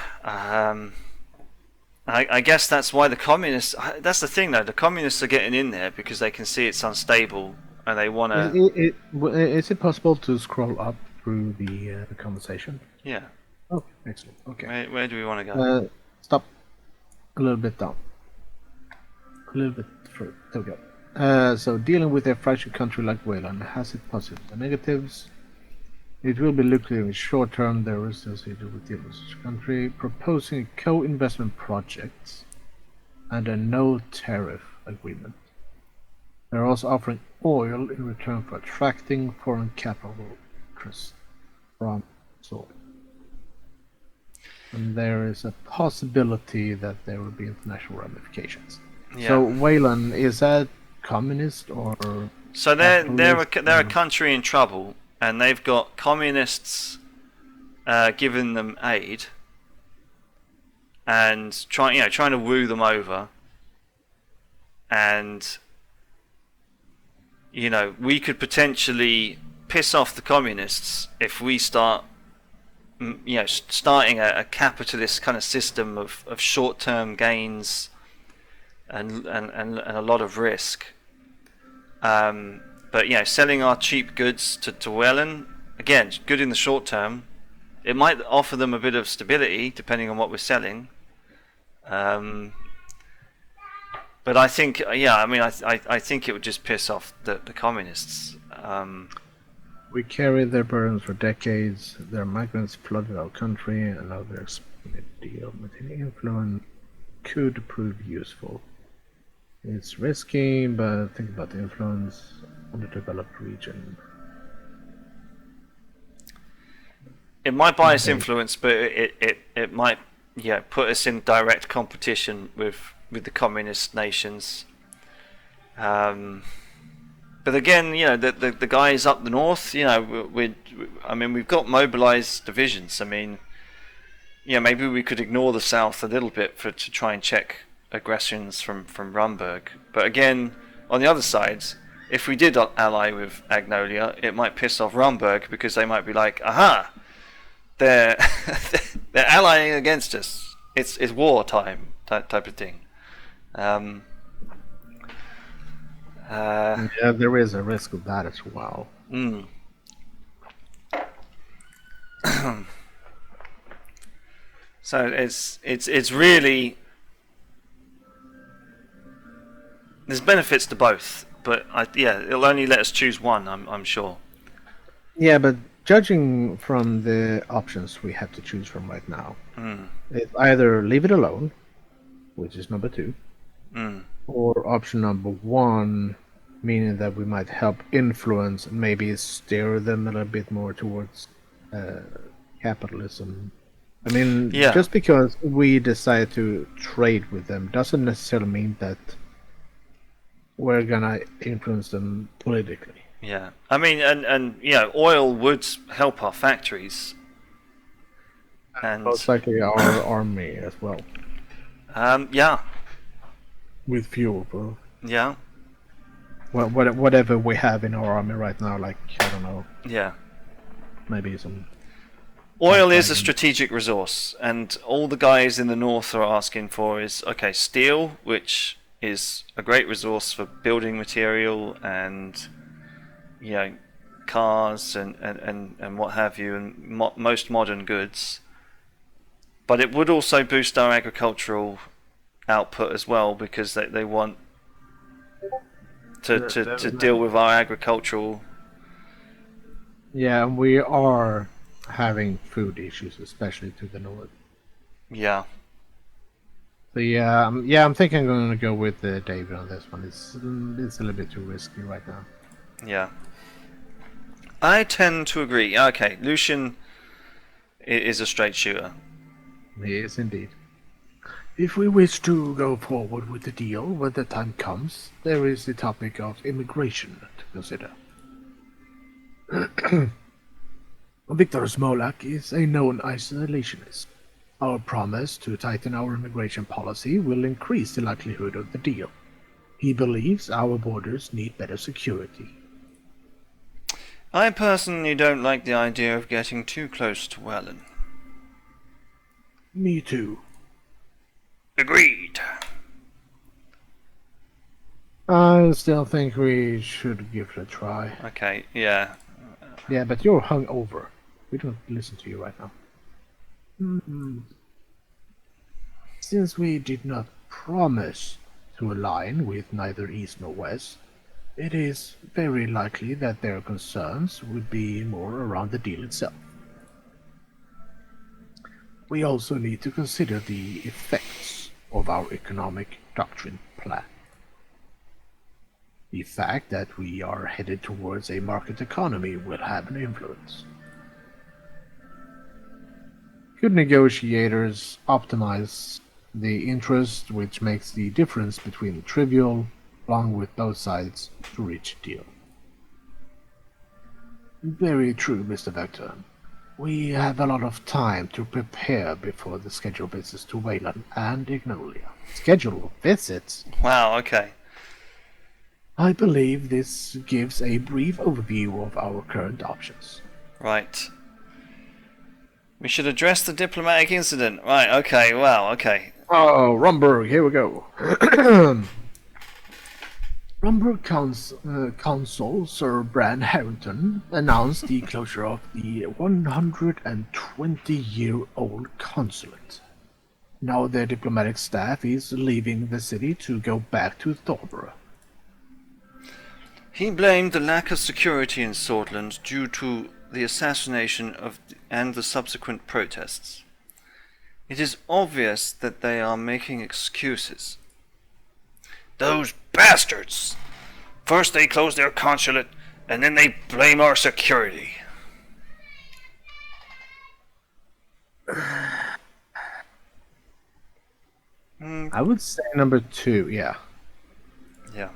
I guess that's why the communists. That's the thing, though. The communists are getting in there because they can see it's unstable and they want to. Is it possible to scroll up through the conversation? Yeah. Oh, excellent. Okay. Where do we want to go? Stop. A little bit down. A little bit further. There we go. So dealing with a fragile country like Wayland has its positives and negatives. It will be lucrative in short term. There is associated with dealing with such a country. Proposing co-investment projects and a no tariff agreement. They're also offering oil in return for attracting foreign capital interests from soil. And there is a possibility that there will be international ramifications. Yeah. So Wayland, is that communist or? So they're a country in trouble, and they've got communists giving them aid and trying to woo them over. And we could potentially piss off the communists if we start starting a capitalist kind of system of short-term gains and a lot of risk. But selling our cheap goods to Wellen, again, good in the short term. It might offer them a bit of stability depending on what we're selling. But I think, I think it would just piss off the communists. We carried their burdens for decades. Their migrants flooded our country, and now they're expecting a deal. Maintaining influence could prove useful. It's risky, but think about the influence on the developed region. It might buy us influence, but it might put us in direct competition with the communist nations. But again, the guys up the north, we've got mobilized divisions. I mean, maybe we could ignore the south a little bit to try and check aggressions from Rumburg. But again, on the other side, if we did ally with Agnolia, it might piss off Rumburg because they might be like, aha, they're they're allying against us. It's war time type of thing. There is a risk of that as well. So it's really, there's benefits to both, but it'll only let us choose one. I'm sure. Yeah, but judging from the options we have to choose from right now, it's either leave it alone, which is number 2, or option number 1, meaning that we might help influence and maybe steer them a little bit more towards capitalism. I mean, just because we decide to trade with them doesn't necessarily mean that we're gonna influence them politically. Yeah, I mean, and oil would help our factories, and most likely our army as well. With fuel, bro. Yeah. Well, whatever we have in our army right now, like, I don't know. Yeah. Maybe some. Oil is a strategic resource, and all the guys in the north are asking for is steel, which is a great resource for building material and cars and what have you, and most modern goods. But it would also boost our agricultural output as well, because they want to deal with our agricultural. Yeah, we are having food issues, especially to the north. Yeah. So I'm thinking I'm going to go with David on this one. It's a little bit too risky right now. Yeah. I tend to agree. Okay, Lucian is a straight shooter. He is indeed. If we wish to go forward with the deal when the time comes, there is the topic of immigration to consider. Viktor Smolak is a known isolationist. Our promise to tighten our immigration policy will increase the likelihood of the deal. He believes our borders need better security. I personally don't like the idea of getting too close to Wellen. Me too. Agreed. I still think we should give it a try. Okay, yeah. Yeah, but you're hungover. We don't listen to you right now. Since we did not promise to align with neither East nor West, it is very likely that their concerns would be more around the deal itself. We also need to consider the effects of our economic doctrine plan. The fact that we are headed towards a market economy will have an influence. Good negotiators optimize the interest, which makes the difference between the trivial, along with both sides, to reach a deal. Very true, Mr. Vector. We have a lot of time to prepare before the scheduled visits to Wayland and Ignolia. Scheduled visits? Wow, okay. I believe this gives a brief overview of our current options. Right. We should address the diplomatic incident. Right, okay, wow, okay. Oh, Rumburg, here we go. Rumburg Consul Sir Bran Harrington announced the closure of the 120-year-old consulate. Now their diplomatic staff is leaving the city to go back to Thornborough. He blamed the lack of security in Swordland due to the assassination and the subsequent protests. It is obvious that they are making excuses. Those bastards! First they close their consulate, and then they blame our security. I would say number 2, yeah. Yeah.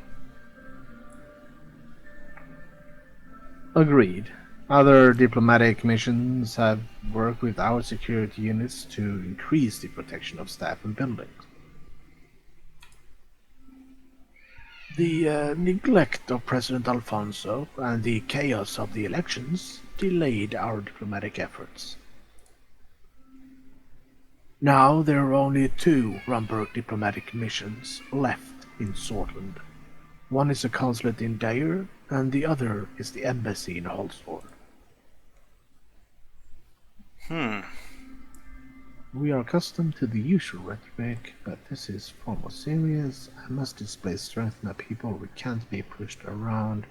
Agreed. Other diplomatic missions have worked with our security units to increase the protection of staff and buildings. The neglect of President Alfonso and the chaos of the elections delayed our diplomatic efforts. Now there are only 2 Rumburg diplomatic missions left in Swordland. One is a consulate in Dare, and the other is the embassy in Holsford. We are accustomed to the usual rhetoric, but this is far more serious. I must display strength in my people. We can't be pushed around.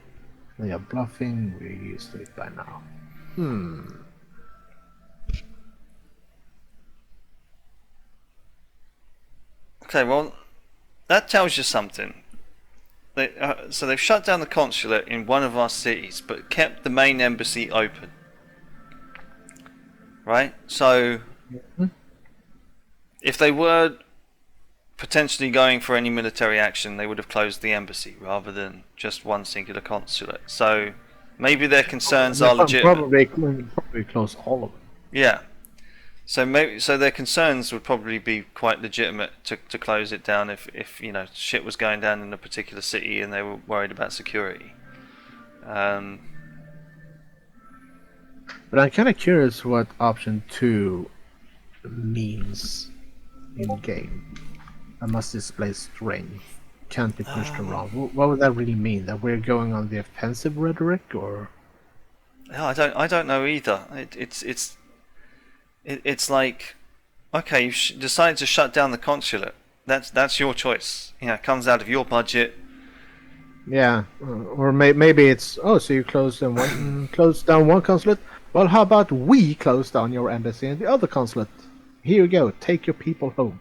They are bluffing. We're used to it by now. Okay, well, that tells you something. So they've shut down the consulate in one of our cities, but kept the main embassy open. Right? So, if they were potentially going for any military action, they would have closed the embassy rather than just one singular consulate. So, maybe their concerns are legitimate. Probably close all of them. Yeah. So their concerns would probably be quite legitimate to close it down if you know shit was going down in a particular city and they were worried about security. But I'm kind of curious what option 2 means in game. I must display strength. Can't be pushed around. What would that really mean? That we're going on the offensive rhetoric, or? No, I don't know either. It's like, okay, you decided to shut down the consulate. That's your choice. You know, it comes out of your budget. Yeah, or maybe it's so you closed down one consulate. Well, how about we close down your embassy and the other consulate? Here you go. Take your people home.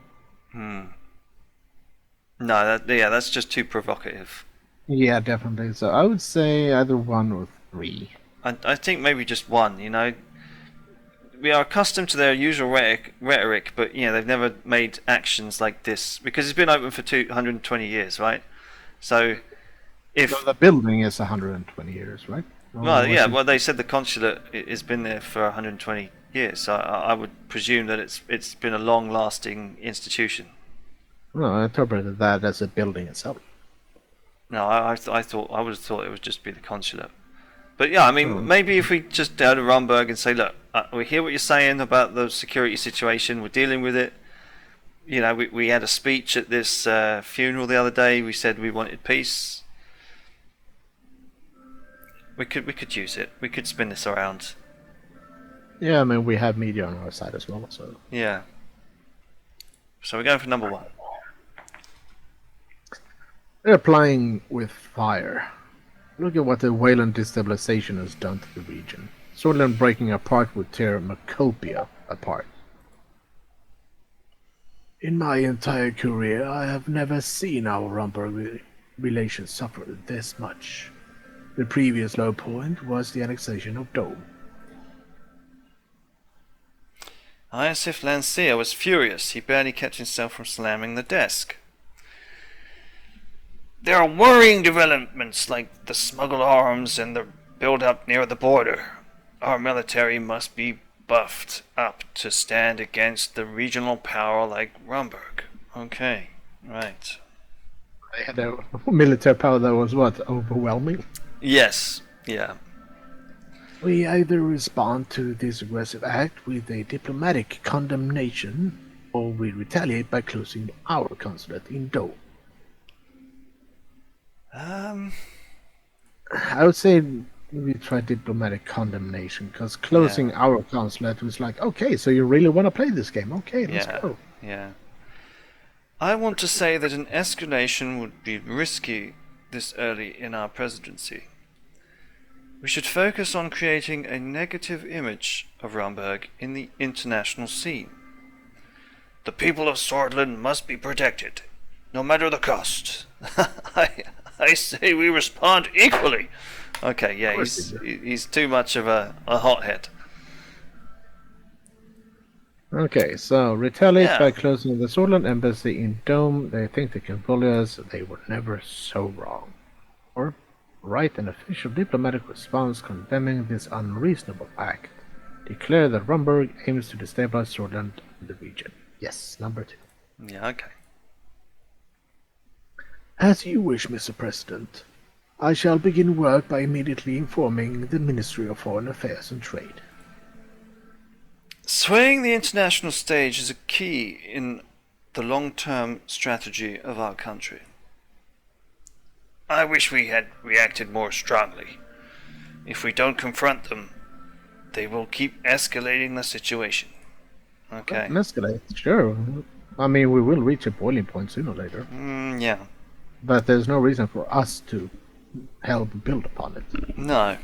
No, that's just too provocative. Yeah, definitely. So I would say either 1 or 3. I think maybe just 1. You know. We are accustomed to their usual rhetoric, but you know they've never made actions like this because it's been open for 220 years, right? So, if the building is 120 years, right? Well, yeah. Well, they said the consulate has been there for 120 years, so I would presume that it's been a long-lasting institution. No, I interpreted that as a building itself. No, I would have thought it would just be the consulate. But yeah, I mean, maybe if we just go to Rumburg and say, look, we hear what you're saying about the security situation, we're dealing with it, you know, we had a speech at this funeral the other day. We said we wanted peace. We could use it. We could spin this around. Yeah, I mean, we have media on our side as well, so... Yeah. So we're going for number 1. They're playing with fire. Look at what the Wayland destabilization has done to the region. Swordland breaking apart would tear Macopia apart. In my entire career, I have never seen our Rumburg relations suffer this much. The previous low point was the annexation of Dome. As if Lancia was furious, he barely kept himself from slamming the desk. There are worrying developments like the smuggled arms and the build-up near the border. Our military must be buffed up to stand against the regional power like Rumburg. Okay, right. They had a military power that was, what, overwhelming? Yes, yeah. We either respond to this aggressive act with a diplomatic condemnation, or we retaliate by closing our consulate in Dome. I would say we try diplomatic condemnation, because closing our consulate was like, okay, so you really want to play this game? Okay, let's go. Yeah. I want to say that an escalation would be risky this early in our presidency. We should focus on creating a negative image of Rumburg in the international scene. The people of Swordland must be protected, no matter the cost. I say we respond equally. Okay, yeah, he's too much of a hothead. Okay, so retaliate by closing the Swordland embassy in Dome. They think they can bully us. They were never so wrong. Or write an official diplomatic response condemning this unreasonable act. Declare that Rumburg aims to destabilize Swordland and the region. Yes, number 2. Yeah, okay. As you wish, Mr. President. I shall begin work by immediately informing the Ministry of Foreign Affairs and Trade. Swaying the international stage is a key in the long-term strategy of our country. I wish we had reacted more strongly. If we don't confront them, they will keep escalating the situation. Okay. Escalate, sure. I mean, we will reach a boiling point sooner or later. Yeah. But there's no reason for us to help build upon it. No.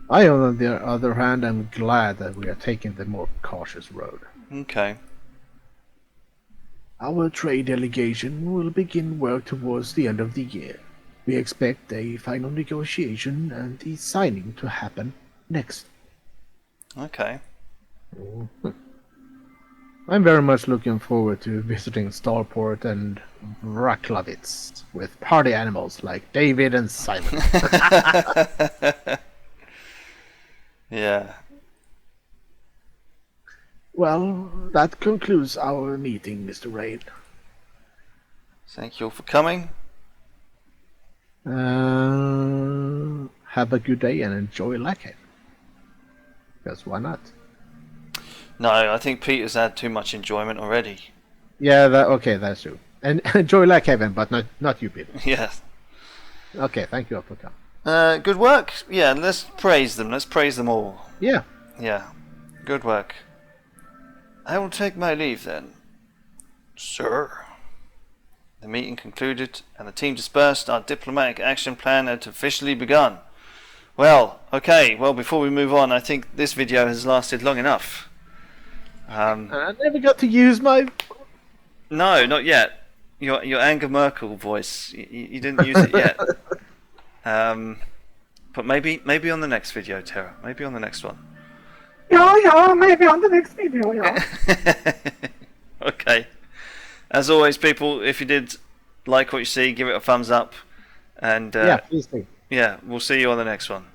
I, on the other hand, am glad that we are taking the more cautious road. Okay. Our trade delegation will begin work towards the end of the year. We expect a final negotiation and the signing to happen next. Okay. I'm very much looking forward to visiting Starport and Vraklavitz with party animals like David and Simon. Yeah. Well, that concludes our meeting, Mr. Rain. Thank you all for coming. Have a good day and enjoy Lackhead. Because why not? No, I think Peter's had too much enjoyment already. Yeah, okay, that's true. And enjoy Lackhaven, but not you, Peter. Yeah. Okay, thank you all for coming. Good work. Yeah, let's praise them. Let's praise them all. Yeah. Yeah. Good work. I will take my leave then. Sir. The meeting concluded and the team dispersed. Our diplomatic action plan had officially begun. Well, okay. Well, before we move on, I think this video has lasted long enough. I never got to use my... No, not yet. Your Angela Merkel voice. You didn't use it yet. But maybe on the next video, Terra. Maybe on the next one. Yeah, maybe on the next video, yeah. Okay. As always, people, if you did like what you see, give it a thumbs up. And yeah, please do. Yeah, we'll see you on the next one.